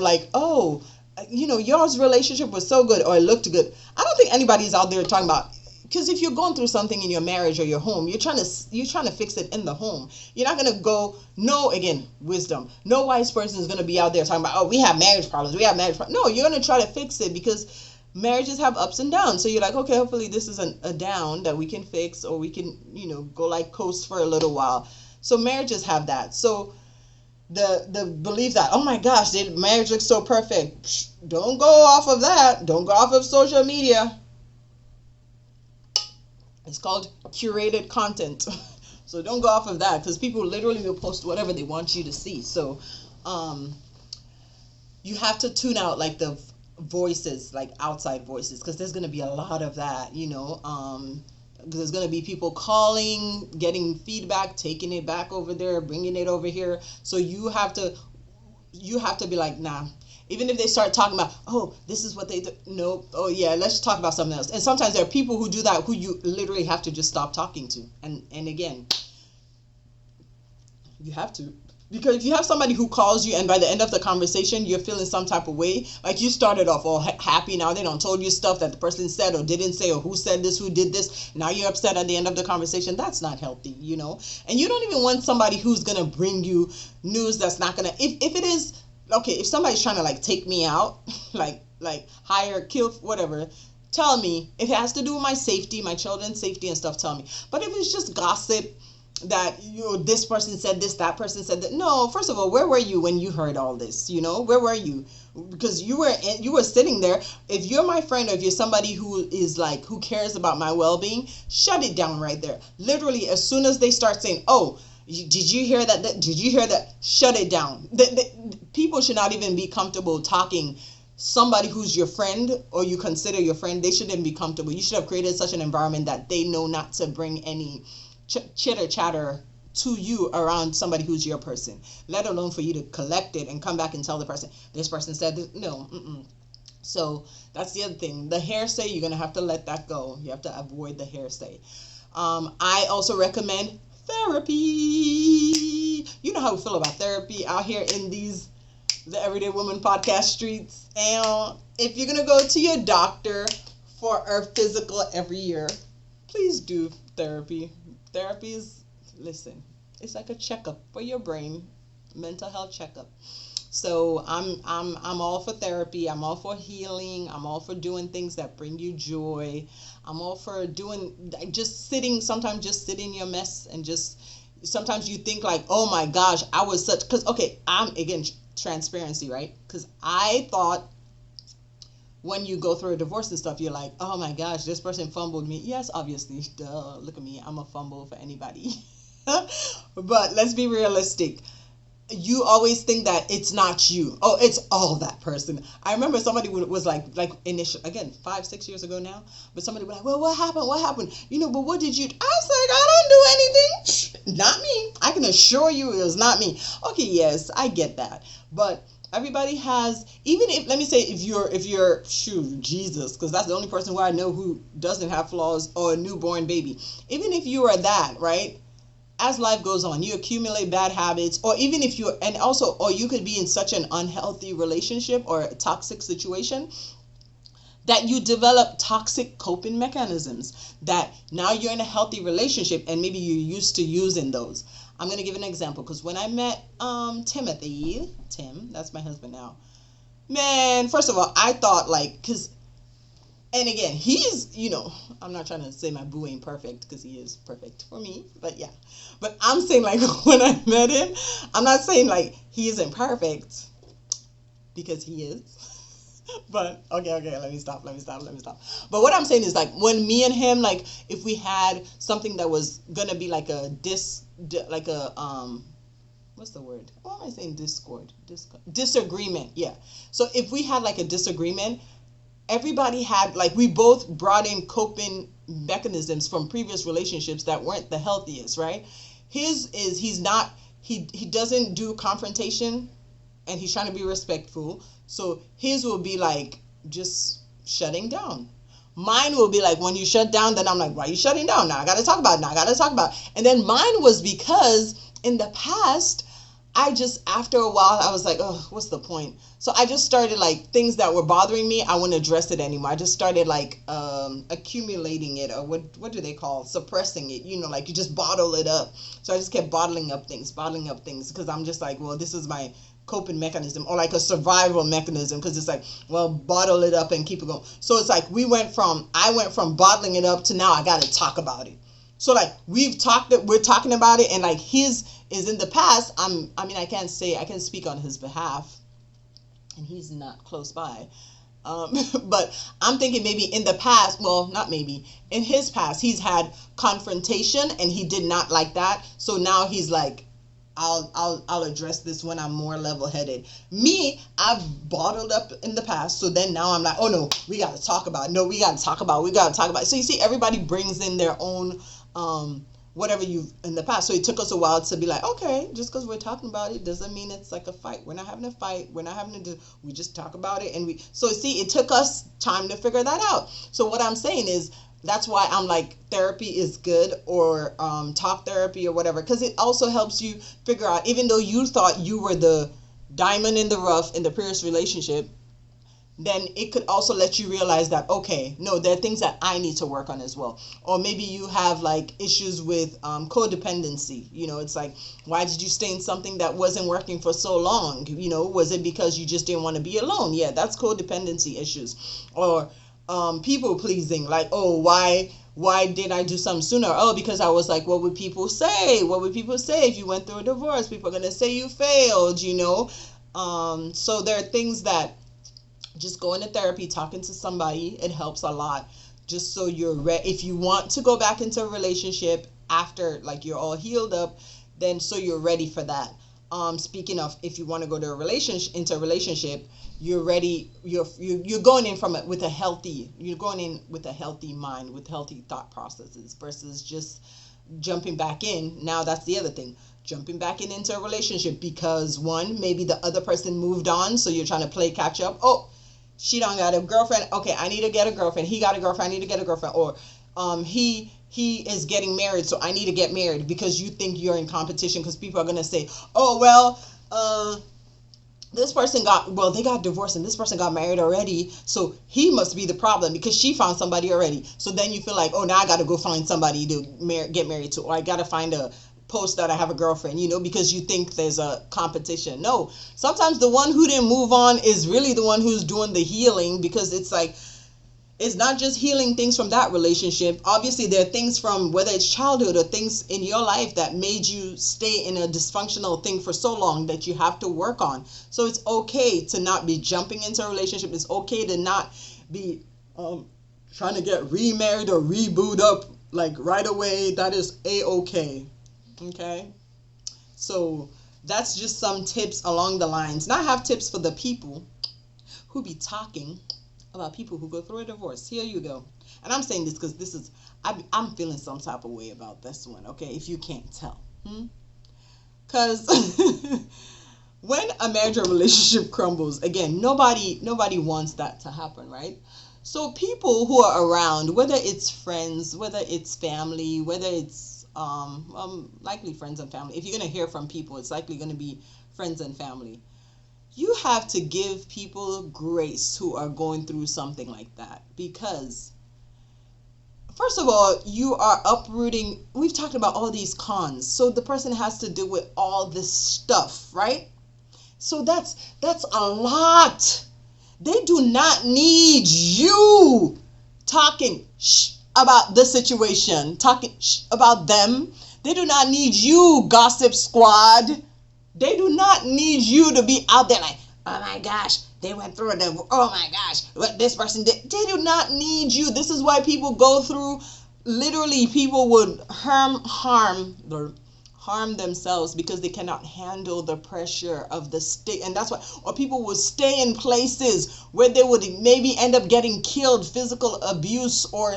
like, oh, yours relationship was so good, or it looked good. I don't think anybody's out there talking about, because if you're going through something in your marriage or your home, you're trying to fix it in the home. You're not gonna go, no, again, wisdom. No wise person is gonna be out there talking about, oh, we have marriage problems. No, you're gonna try to fix it, because marriages have ups and downs. So you're like, okay, hopefully this is a down that we can fix, or we can, go like coast for a little while. So marriages have that. So the belief that, oh my gosh, marriage looks so perfect. Don't go off of that. Don't go off of social media. It's called curated content. So don't go off of that, because people literally will post whatever they want you to see. So you have to tune out like the voices, like outside voices, because there's going to be a lot of that. There's going to be people calling, getting feedback, taking it back over there, bringing it over here. So you have to be like, nah. Even if they start talking about, oh, this is what they do. Nope. Oh, yeah, let's just talk about something else. And sometimes there are people who do that, who you literally have to just stop talking to. And again, you have to. Because if you have somebody who calls you and by the end of the conversation, you're feeling some type of way, like you started off all happy, now they don't told you stuff that the person said or didn't say, or who said this, who did this, now you're upset at the end of the conversation. That's not healthy, And you don't even want somebody who's going to bring you news that's not going to, if it is, okay, if somebody's trying to like take me out, like hire, kill, whatever, tell me. If it has to do with my safety, my children's safety and stuff, tell me. But if it's just gossip, that this person said this, that person said that, no, first of all, where were you when you heard all this? Where were you? Because you were sitting there. If you're my friend, or if you're somebody who is like, who cares about my well-being, shut it down right there. Literally, as soon as they start saying, oh, did you hear that? Did you hear that? Shut it down. People should not even be comfortable talking. Somebody who's your friend, or you consider your friend, they shouldn't be comfortable. You should have created such an environment that they know not to bring any chitter chatter to you around somebody who's your person, let alone for you to collect it and come back and tell the person, this person said this. No. So that's the other thing. The hearsay, you're going to have to let that go. You have to avoid the hearsay. I also recommend therapy. You know how we feel about therapy out here in the Everyday Woman podcast streets. And if you're going to go to your doctor for a physical every year, please do therapy. Therapy is, listen, it's like a checkup for your brain, mental health checkup. So I'm all for therapy. I'm all for healing. I'm all for doing things that bring you joy. I'm all for doing, sometimes just sit in your mess, and just, sometimes you think like, oh my gosh, I was such, because, okay, I'm, again, transparency, right? Because I thought, when you go through a divorce and stuff, you're like, oh my gosh, this person fumbled me. Yes, obviously, duh, look at me, I'm a fumble for anybody. But let's be realistic. You always think that it's not you. Oh, it's all that person. I remember somebody was like initial, again, 5-6 years ago now, but somebody was like, well, what happened? But what did you do? I was like, I don't do anything. Not me. I can assure you it was not me. Okay, yes, I get that. But everybody has, even if, let me say, if you're shoot, Jesus, because that's the only person who I know who doesn't have flaws, or a newborn baby. Even if you are that, right? As life goes on, you accumulate bad habits, or even if you, and also, or you could be in such an unhealthy relationship or a toxic situation that you develop toxic coping mechanisms, that now you're in a healthy relationship and maybe you're used to using those. I'm going to give an example, because when I met Tim, that's my husband now, man, first of all, I thought like, because, and again, he's, I'm not trying to say my boo ain't perfect, because he is perfect for me, but yeah. But I'm saying, like, when I met him, I'm not saying like he isn't perfect, because he is. But okay, let me stop. But what I'm saying is, like, when me and him, like, if we had something that was gonna be like a like a what's the word? Why am I saying discord? Disagreement. Yeah. So if we had like a disagreement, everybody had, like, we both brought in coping mechanisms from previous relationships that weren't the healthiest, right? His is, he's not, he doesn't do confrontation, and he's trying to be respectful. So his will be like just shutting down. Mine will be like, when you shut down, then I'm like, why are you shutting down? Now I got to talk about it. Now I got to talk about it. And then mine was because in the past, I just, after a while, I was like, oh, what's the point? So I just started, like, things that were bothering me, I wouldn't address it anymore. I just started, like, accumulating it, or what do they call, suppressing it? Like, you just bottle it up. So I just kept bottling up things, because I'm just like, well, this is my coping mechanism, or like a survival mechanism, because it's like, well, bottle it up and keep it going. So it's like I went from bottling it up to now I got to talk about it. So like we're talking about it, and like his is in the past. I can't say, I can speak on his behalf, and he's not close by. But I'm thinking maybe in the past, well, not maybe, in his past, he's had confrontation and he did not like that. So now he's like, I'll address this when I'm more level headed. Me, I've bottled up in the past, so then now I'm like, oh no, we gotta talk about it. No, we gotta talk about it. So you see, everybody brings in their own whatever you've in the past. So it took us a while to be like, okay, just because we're talking about it doesn't mean it's like a fight. We're not having a fight. We're not having to. We just talk about it, and so see, it took us time to figure that out. So what I'm saying is, that's why I'm like, therapy is good, or talk therapy or whatever, because it also helps you figure out, even though you thought you were the diamond in the rough in the previous relationship, then it could also let you realize that, okay, no, there are things that I need to work on as well. Or maybe you have like issues with codependency. It's like, why did you stay in something that wasn't working for so long? Was it because you just didn't want to be alone? Yeah, that's codependency issues. Or people pleasing, like, oh, why did I do something sooner? Oh, because I was like, what would people say? What would people say if you went through a divorce? People are going to say you failed, so there are things that, just going to therapy, talking to somebody, it helps a lot. Just so you're ready, if you want to go back into a relationship after, like, you're all healed up, then so you're ready for that. Speaking of, if you want to go to into a relationship, you're ready. You're going in with a healthy. You're going in with a healthy mind, with healthy thought processes, versus just jumping back in. Now that's the other thing. Jumping back into a relationship because, one, maybe the other person moved on, so you're trying to play catch up. Oh, she don't got a girlfriend. Okay, I need to get a girlfriend. He got a girlfriend. I need to get a girlfriend. Or he is getting married, so I need to get married, because you think you're in competition, because people are gonna say, oh well, this person they got divorced and this person got married already, so he must be the problem because she found somebody already. So then you feel like, oh, now I got to go find somebody to get married to, or I got to find a post that I have a girlfriend, because you think there's a competition. No, sometimes the one who didn't move on is really the one who's doing the healing, because it's like, it's not just healing things from that relationship. Obviously, there are things from, whether it's childhood or things in your life that made you stay in a dysfunctional thing for so long that you have to work on. So it's okay to not be jumping into a relationship. It's okay to not be trying to get remarried or reboot up like right away. That is a-okay. Okay? So that's just some tips along the lines. Now I have tips for the people who be talking about people who go through a divorce. Here you go. And I'm saying this because I'm feeling some type of way about this one, okay, if you can't tell. Because when a marriage or relationship crumbles, again, nobody wants that to happen, right? So people who are around, whether it's friends, whether it's family, whether it's likely friends and family. If you're going to hear from people, it's likely going to be friends and family. You have to give people grace who are going through something like that, because first of all, you are uprooting. We've talked about all these cons, so the person has to deal with all this stuff, right? So that's a lot. They do not need you talking about the situation, talking about them. They do not need you, gossip squad. They do not need you to be out there like, oh my gosh, they went through it. Oh my gosh, what this person did. They do not need you. This is why people go through. Literally, people would harm themselves because they cannot handle the pressure of the state. And that's why, or people would stay in places where they would maybe end up getting killed, physical abuse, or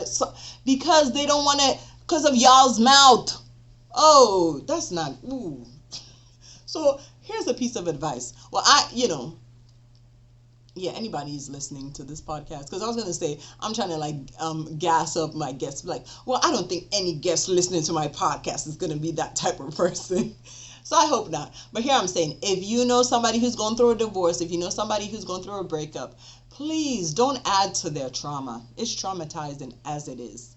because they don't want to, because of y'all's mouth. Oh, that's not, ooh. So here's a piece of advice. Well, yeah, anybody who's listening to this podcast, because I was gonna say I'm trying to gas up my guests, like, well, I don't think any guest listening to my podcast is gonna be that type of person. So I hope not. But here I'm saying, if you know somebody who's going through a divorce, if you know somebody who's going through a breakup, please don't add to their trauma. It's traumatizing as it is.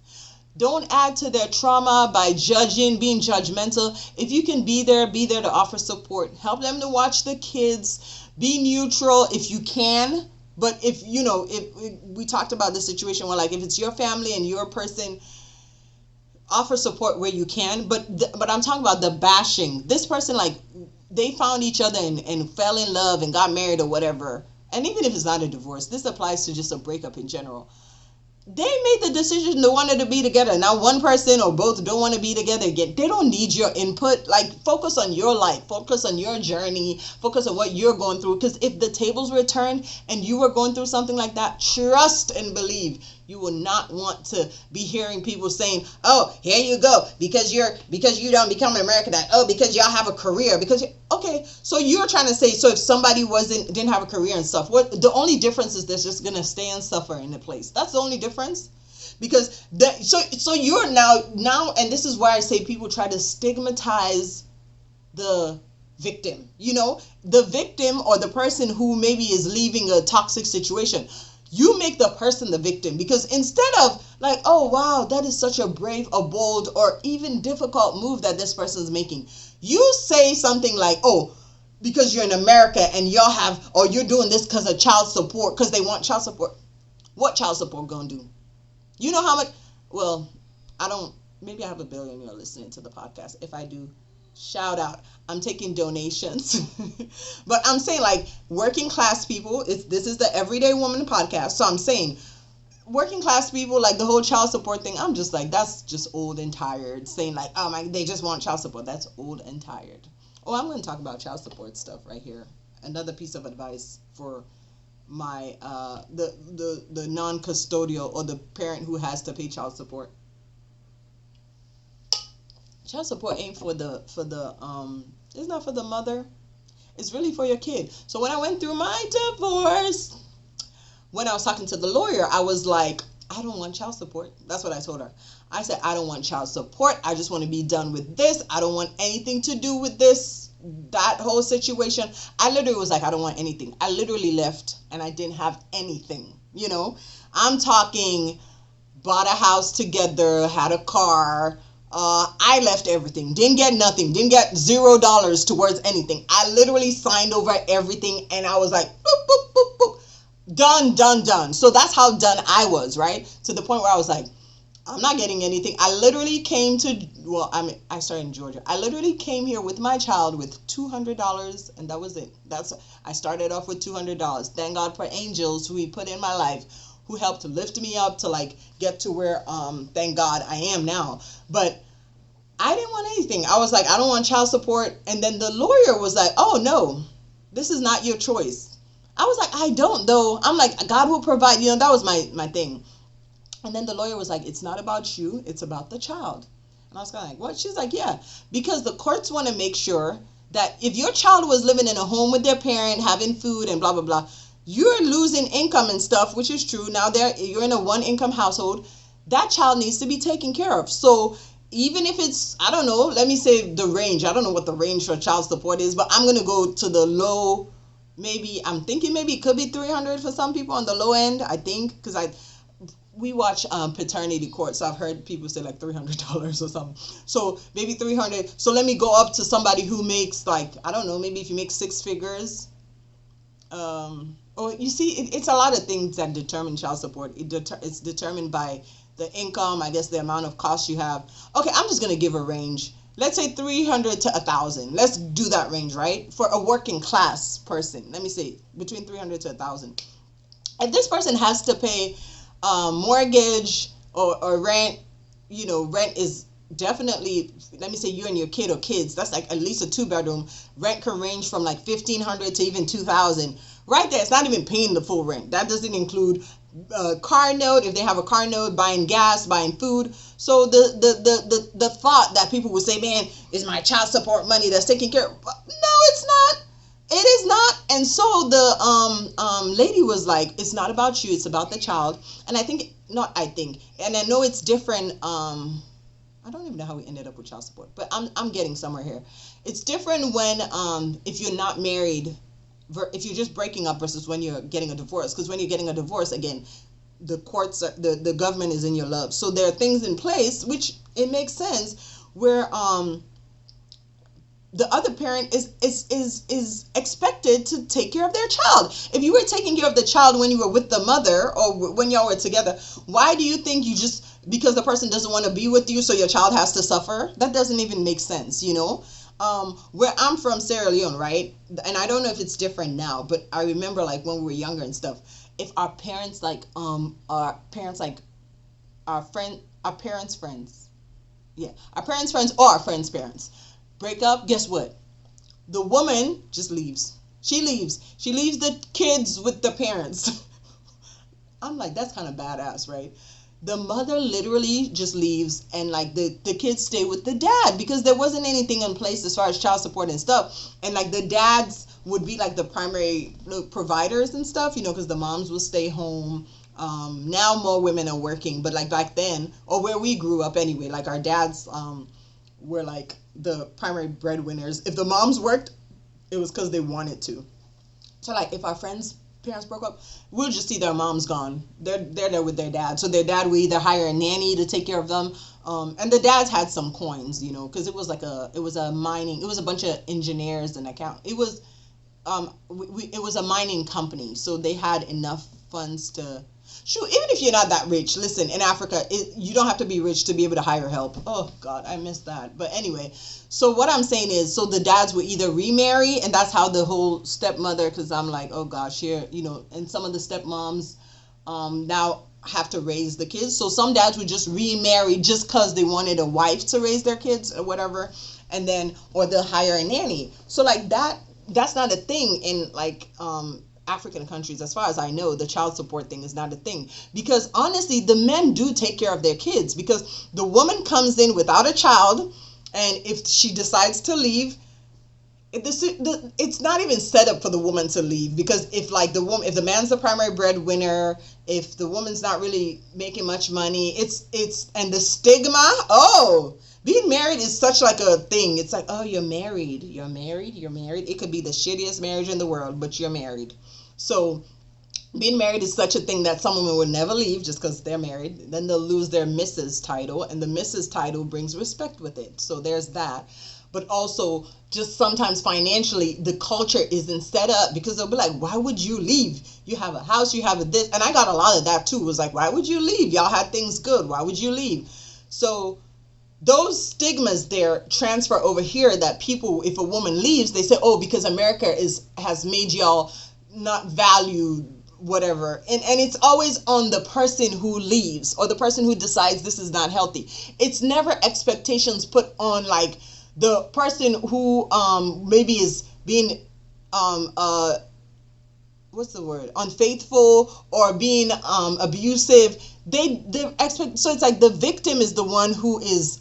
Don't add to their trauma by judging, being judgmental. If you can be there to offer support. Help them to watch the kids. Be neutral if you can. But if we talked about the situation where, like, if it's your family and you're a person, offer support where you can. But I'm talking about the bashing. This person, like, they found each other and fell in love and got married or whatever. And even if it's not a divorce, this applies to just a breakup in general. They made the decision they wanted to be together. Now one person or both don't want to be together again. They don't need your input. Like, focus on your life, focus on your journey, focus on what you're going through. Because if the tables were turned and you were going through something like that, trust and believe you will not want to be hearing people saying, oh, here you go, because you don't become an Americanite. Oh, because y'all have a career. Okay, so you're trying to say, so if somebody didn't have a career and stuff, what the only difference is they're just gonna stay and suffer in the place. That's the only difference. Because so you're now, and this is why I say people try to stigmatize the victim. The victim, or the person who maybe is leaving a toxic situation. You make the person the victim, because instead of like, oh wow, that is such a brave, a bold, or even difficult move that this person's making, you say something like, oh, because you're in America and y'all have, or you're doing this because of child support, because they want child support. What child support gonna do? You know how much? Well, I don't. Maybe I have 1 billion you're listening to the podcast. If I do, shout out. I'm taking donations. But I'm saying, like, working class people, this is the Everyday Woman podcast. So I'm saying working class people, like the whole child support thing, I'm just like, that's just old and tired. Saying like, oh my, they just want child support. That's old and tired. Oh, I'm going to talk about child support stuff right here. Another piece of advice for my the non-custodial, or the parent who has to pay child support. Child support ain't it's not for the mother. It's really for your kid. So when I went through my divorce, when I was talking to the lawyer, I was like, I don't want child support. That's what I told her. I said, I don't want child support. I just want to be done with this. I don't want anything to do with that whole situation. I literally was like, I don't want anything. I literally left and I didn't have anything. I'm talking, bought a house together, had a car. I left everything. Didn't get nothing. Didn't get $0 towards anything. I literally signed over everything and I was like, boop, boop, boop, boop. Done. So that's how done I was, right? To the point where I was like, I'm not getting anything. I literally came I started in Georgia. I literally came here with my child with $200, and that was it. I started off with $200. Thank God for angels who he put in my life, who helped to lift me up to like get to where thank God I am now. But I didn't want anything. I was like, I don't want child support. And then the lawyer was like, oh no, this is not your choice. I was like, I don't though. I'm like, God will provide. That was my thing. And then the lawyer was like, it's not about you, it's about the child. And I was kind of like, what? She's like, yeah, because the courts want to make sure that if your child was living in a home with their parent, having food and blah, blah, blah, you're losing income and stuff, which is true. Now you're in a 1-income household. That child needs to be taken care of. So even if it's, I don't know, let me say the range. I don't know what the range for child support is, but I'm going to go to the low maybe I'm thinking maybe it could be 300 for some people on the low end. I think because I we watch paternity court, so I've heard people say like $300 or something. So maybe 300. So let me go up to somebody who makes like, I don't know, maybe if you make six figures. Or you see, it's a lot of things that determine child support. It's determined by the income, I guess the amount of costs you have. Okay, I'm just gonna give a range. Let's say 300 to 1,000. Let's do that range, right? For a working class person, let me say between 300 to 1,000. If this person has to pay mortgage or rent, rent is definitely, let me say you and your kid or kids, that's like at least a two-bedroom. Rent can range from like 1,500 to even 2,000. Right there, it's not even paying the full rent. That doesn't include car note, if they have a car note, buying gas, buying food. So the thought that people would say, man, is my child support money that's taking care of? No, it's not. It is not. And so the lady was like, it's not about you, it's about the child. And I think, not I think, and I know it's different. I don't even know how we ended up with child support, but I'm getting somewhere here. It's different when if you're not married, if you're just breaking up versus when you're getting a divorce. Because when you're getting a divorce, again, the courts, the government is in your love. So there are things in place which it makes sense where the other parent is expected to take care of their child. If you were taking care of the child when you were with the mother or when y'all were together, why do you think you just, because the person doesn't want to be with you, so your child has to suffer? That doesn't even make sense, you know? Where I'm from, Sierra Leone, right? And I don't know if it's different now, but I remember like when we were younger and stuff, if our parents like our parents' friends, yeah, our parents' friends or our friends' parents break up, guess what? The woman just leaves. She leaves. She leaves the kids with the parents. I'm like, that's kind of badass, right? The mother literally just leaves and like the kids stay with the dad because there wasn't anything in place as far as child support and stuff. And like the dads would be like the primary providers and stuff, because the moms will stay home. Now more women are working, but like back then, or where we grew up anyway, like our dads were like the primary breadwinners. If the moms worked, it was because they wanted to. So like if our friends' parents broke up, we'll just see their moms gone. They're there with their dad. So their dad would either hire a nanny to take care of them. And the dads had some coins, because it was a bunch of engineers and it was it was a mining company, so they had enough funds to shoot. Even if you're not that rich, listen, in Africa, you don't have to be rich to be able to hire help. Oh God, I missed that. But anyway, so what I'm saying is, so the dads would either remarry, and that's how the whole stepmother, because I'm like, oh gosh, here, and some of the stepmoms now have to raise the kids. So some dads would just remarry just because they wanted a wife to raise their kids or whatever, and then, or they'll hire a nanny. So like that's not a thing in like African countries. As far as I know, the child support thing is not a thing, because honestly the men do take care of their kids, because the woman comes in without a child, and if she decides to leave, it's not even set up for the woman to leave, because if the man's the primary breadwinner, if the woman's not really making much money, and the stigma, being married is such like a thing. It's like, oh, you're married. It could be the shittiest marriage in the world, but you're married. So being married is such a thing that some women would never leave just because they're married. Then they'll lose their Mrs. title, and the Mrs. title brings respect with it. So there's that. But also, just sometimes financially, the culture isn't set up, because they'll be like, why would you leave? You have a house, you have a this. And I got a lot of that too. It was like, why would you leave? Y'all had things good. Why would you leave? So those stigmas there transfer over here, that people, if a woman leaves, they say, oh, because America has made y'all not value whatever. And it's always on the person who leaves, or the person who decides this is not healthy. It's never expectations put on like the person who maybe is being what's the word, unfaithful, or being abusive. They expect, so it's like the victim is the one who is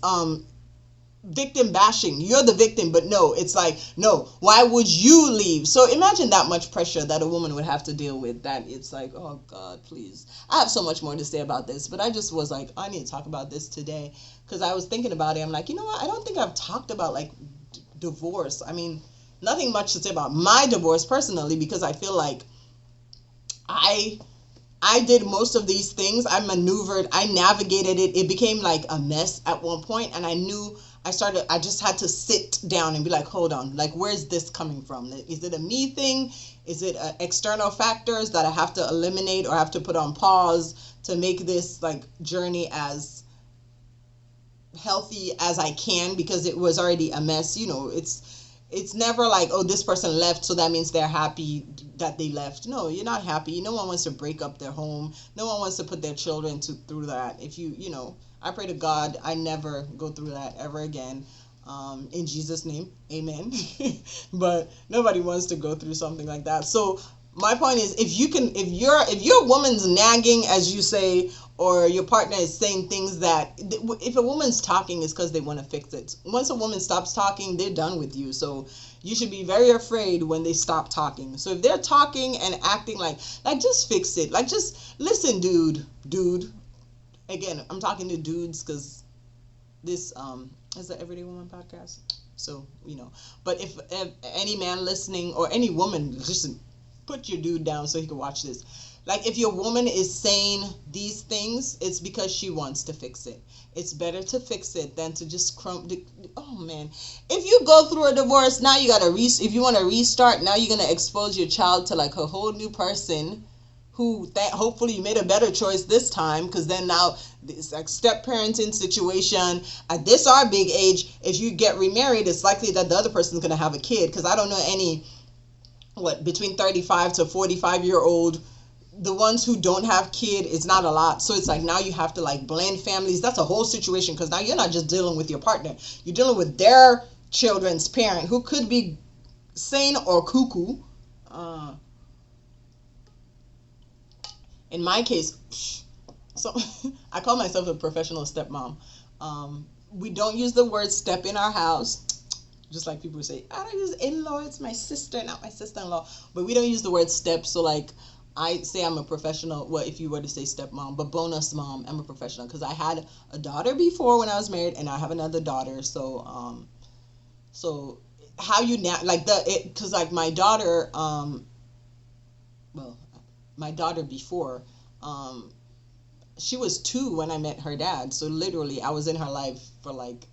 victim bashing. You're the victim, but no, it's like, no, why would you leave? So imagine that much pressure that a woman would have to deal with. That it's like, oh God, please. I have so much more to say about this, but I just was like, I need to talk about this today, because I was thinking about it. I'm like, you know what, I don't think I've talked about like divorce. I mean, nothing much to say about my divorce personally, because I feel like I I did most of these things. I maneuvered, I navigated it. It became like a mess at one point, and I knew I just had to sit down and be like, hold on, like, where's this coming from? Is it a me thing? Is it external factors that I have to eliminate or have to put on pause to make this like journey as healthy as I can, because it was already a mess. It's never like, oh, this person left, so that means they're happy that they left. No, you're not happy. No one wants to break up their home. No one wants to put their children through that. If I pray to God I never go through that ever again. In Jesus' name, amen. But nobody wants to go through something like that. So my point is, if your woman's nagging, as you say, or your partner is saying things that, if a woman's talking, it's because they want to fix it. Once a woman stops talking, they're done with you. So you should be very afraid when they stop talking. So if they're talking and acting like just fix it. Like, just listen, dude. Again, I'm talking to dudes because this is the Everyday Woman podcast. So, but if any man listening, or any woman, just put your dude down so he can watch this. Like, if your woman is saying these things, it's because she wants to fix it. It's better to fix it than to just oh man, if you go through a divorce, now you gotta if you want to restart, now you're gonna expose your child to like a whole new person, who hopefully you made a better choice this time, because then now it's like step parenting situation. At this our big age, if you get remarried, it's likely that the other person's gonna have a kid, because I don't know any between 35 to 45-year-old. The ones who don't have kid, it's not a lot. So it's like, now you have to like blend families. That's a whole situation, because now you're not just dealing with your partner, you're dealing with their children's parent, who could be sane or cuckoo. In my case, so I call myself a professional stepmom. We don't use the word step in our house. Just like people say, I don't use in-law, it's my sister, not my sister-in-law. But we don't use the word step. So like, I say I'm a professional, well, if you were to say stepmom, but bonus mom, I'm a professional, because I had a daughter before when I was married, and I have another daughter. So how you because like my daughter, my daughter before, she was 2 when I met her dad. So literally, I was in her life for like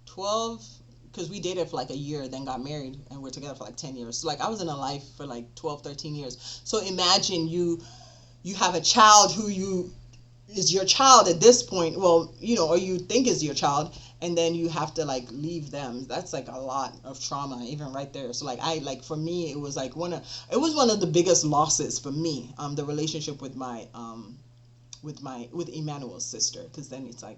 12, because we dated for like a year, then got married, and we're together for like 10 years. So like, I was in her life for like 12, 13 years. So imagine you have a child who is your child at this point, well, or you think is your child, and then you have to like leave them. That's like a lot of trauma, even right there. So like, for me, it was like one of the biggest losses for me, the relationship with my with Emmanuel's sister, because then it's like,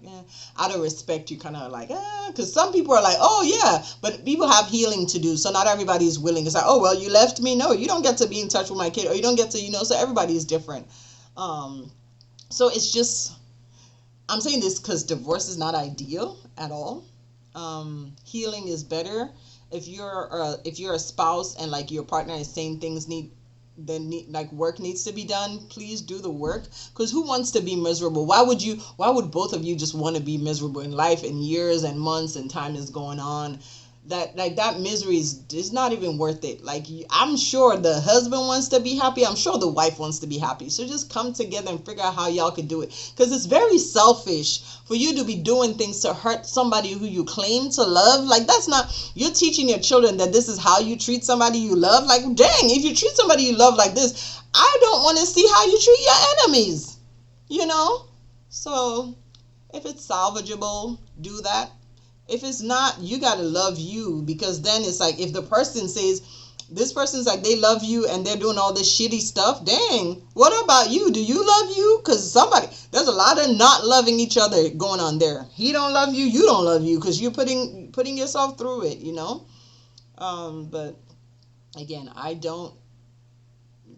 out of respect, you kind of like, because some people are like, oh yeah, but people have healing to do, so not everybody is willing. It's like, oh well, you left me, no, you don't get to be in touch with my kid, or you don't get to, so everybody is different. So it's just, I'm saying this because divorce is not ideal at all. Healing is better. If you're a spouse, and like your partner is saying things like work needs to be done, please do the work, because who wants to be miserable? Why would both of you just want to be miserable in life, and years and months and time is going on? That misery is not even worth it. Like, I'm sure the husband wants to be happy, I'm sure the wife wants to be happy, so just come together and figure out how y'all can do it, because it's very selfish for you to be doing things to hurt somebody who you claim to love. Like, that's not, you're teaching your children that this is how you treat somebody you love. Like, dang, if you treat somebody you love like this, I don't want to see how you treat your enemies, so if it's salvageable, do that. If it's not, you gotta love you, because then it's like, if the person says, this person's like, they love you and they're doing all this shitty stuff, dang, what about you? Do you love you? Because there's a lot of not loving each other going on there. He don't love you, you don't love you, because you're putting yourself through it, but again,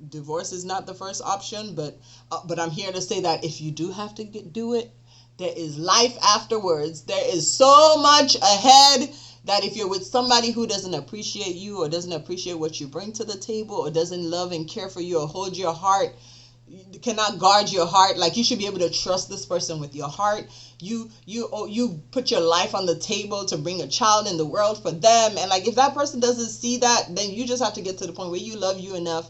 divorce is not the first option, but I'm here to say that if you do have to do it, there is life afterwards. There is so much ahead, that if you're with somebody who doesn't appreciate you, or doesn't appreciate what you bring to the table, or doesn't love and care for you, or hold your heart, cannot guard your heart. Like, you should be able to trust this person with your heart. You put your life on the table to bring a child in the world for them. And like, if that person doesn't see that, then you just have to get to the point where you love you enough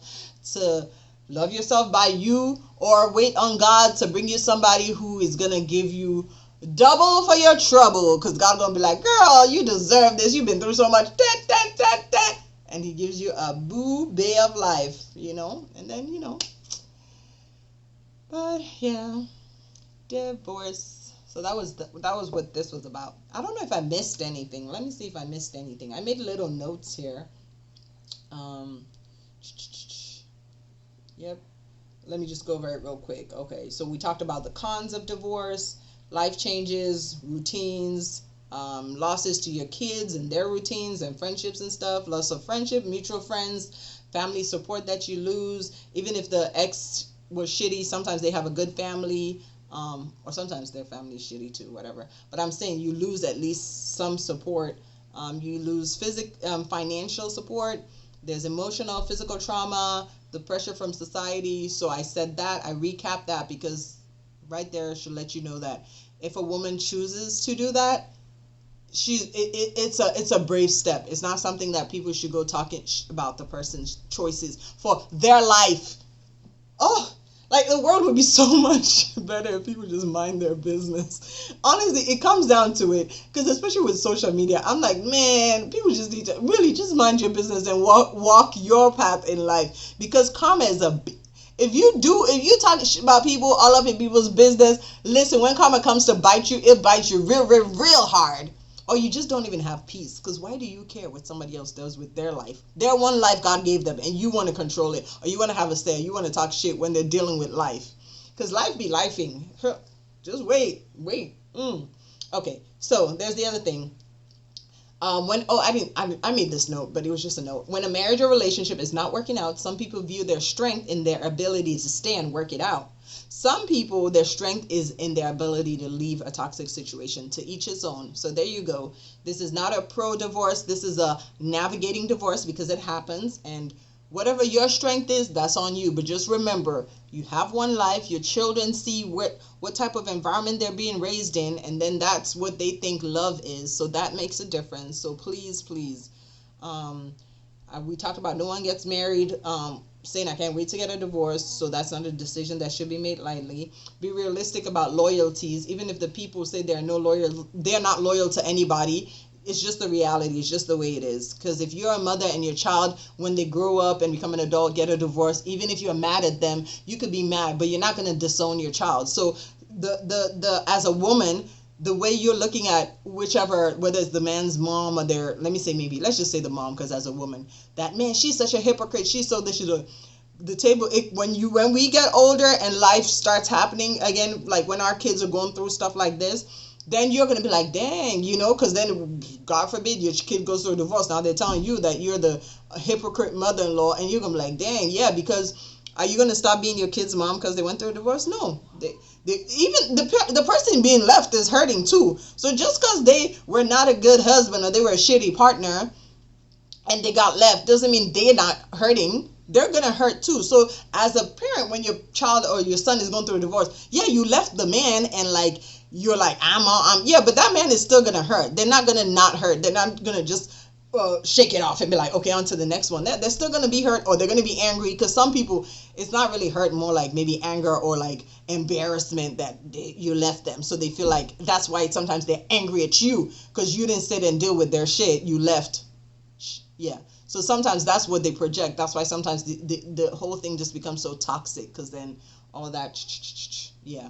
to love yourself by you, or wait on God to bring you somebody who is gonna give you double for your trouble, because God's gonna be like, girl, you deserve this, you've been through so much, and he gives you a boo bay of life, and then but yeah, divorce. So that was what this was about. I don't know if I missed anything. Let me see if I missed anything. I made little notes here. Yep. Let me just go over it real quick. Okay, so we talked about the cons of divorce, life changes, routines, losses to your kids and their routines and friendships and stuff, loss of friendship, mutual friends, family support that you lose. Even if the ex was shitty, sometimes they have a good family, or sometimes their family is shitty too, whatever. But I'm saying you lose at least some support. You lose financial support. There's emotional, physical trauma, the pressure from society. So I said that. I recapped that because right there should let you know that if a woman chooses to do that, it's a brave step. It's not something that people should go talking about the person's choices for their life. Oh, like, the world would be so much better if people just mind their business. Honestly, it comes down to it, because especially with social media, I'm like, man, people just need to really just mind your business and walk your path in life, because karma is if you talk about people all up in people's business, listen, when karma comes to bite you, it bites you real, real, real hard. Or you just don't even have peace. Because why do you care what somebody else does with their life? Their one life God gave them, and you want to control it. Or you want to have a say. You want to talk shit when they're dealing with life. Because life be lifing. Just wait. Okay, so there's the other thing. I made this note, but it was just a note. When a marriage or relationship is not working out, some people view their strength in their ability to stay and work it out. Some people, their strength is in their ability to leave a toxic situation. To each his own. So there you go. This is not a pro-divorce. This is a navigating divorce, because it happens. And whatever your strength is, that's on you. But just remember, you have one life. Your children see what type of environment they're being raised in, and then that's what they think love is. So that makes a difference. So please, please, we talked about no one gets married saying I can't wait to get a divorce. So that's not a decision that should be made lightly. Be realistic about loyalties. Even if the people say they're not loyal to anybody. It's just the reality. It's just the way it is. Because if you're a mother and your child, when they grow up and become an adult, get a divorce, even if you're mad at them, you could be mad, but you're not going to disown your child. So the as a woman, the way you're looking at whichever, whether it's the man's mom or let's just say the mom, because as a woman, that man, she's such a hypocrite. She's so this, she's a, the table, when we get older and life starts happening again, like when our kids are going through stuff like this, then you're going to be like, dang, because then, God forbid, your kid goes through a divorce. Now they're telling you that you're the hypocrite mother-in-law, and you're going to be like, dang, yeah, because are you going to stop being your kid's mom because they went through a divorce? No. Even the person being left is hurting too. So just because they were not a good husband or they were a shitty partner and they got left doesn't mean they're not hurting. They're going to hurt too. So as a parent, when your child or your son is going through a divorce, yeah, you left the man and like, you're like, yeah, but that man is still going to hurt. They're not going to not hurt. They're not going to just shake it off and be like, okay, on to the next one. They're still going to be hurt, or they're going to be angry, because some people, it's not really hurt, more like maybe anger or like embarrassment that you left them. So they feel like that's why sometimes they're angry at you, because you didn't sit and deal with their shit. You left. Yeah. So sometimes that's what they project. That's why sometimes the whole thing just becomes so toxic, because then all that, yeah.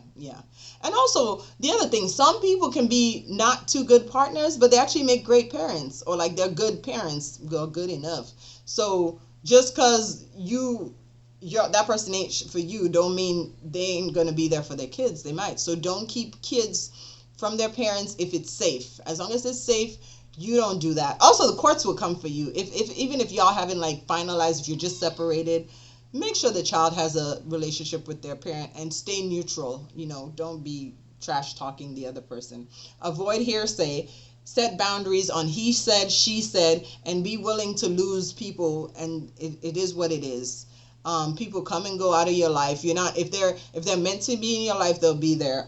And also, the other thing, some people can be not too good partners, but they actually make great parents, or like they're good parents, good enough. So just because that person ain't for you, don't mean they ain't gonna be there for their kids. They might. So don't keep kids from their parents if it's safe. As long as it's safe, you don't do that. Also, the courts will come for you. If even if y'all haven't like finalized, if you're just separated, make sure the child has a relationship with their parent and stay neutral. Don't be trash talking the other person. Avoid hearsay. Set boundaries on he said, she said, and be willing to lose people. And it is what it is. People come and go out of your life. You're not if they're meant to be in your life, they'll be there.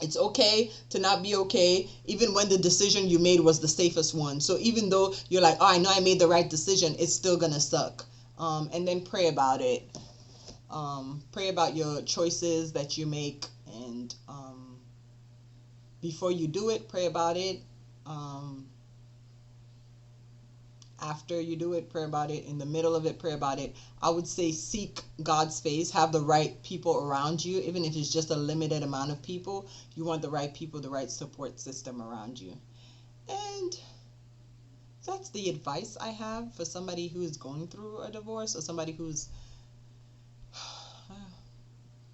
It's okay to not be okay, even when the decision you made was the safest one. So even though you're like, oh, I know I made the right decision, it's still gonna suck. And then pray about it. Pray about your choices that you make, and before you do it, pray about it. Um, After you do it, pray about it. In the middle of it, pray about it. I would say seek God's face. Have the right people around you, even if it's just a limited amount of people. You want the right people, the right support system around you. And that's the advice I have for somebody who is going through a divorce, or somebody who's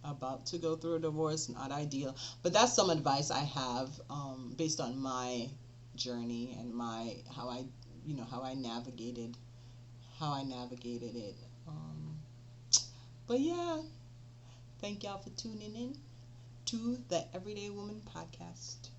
about to go through a divorce. Not ideal, but that's some advice I have, based on my journey and my how I how I navigated it. But yeah, thank y'all for tuning in to the Everyday Woman podcast.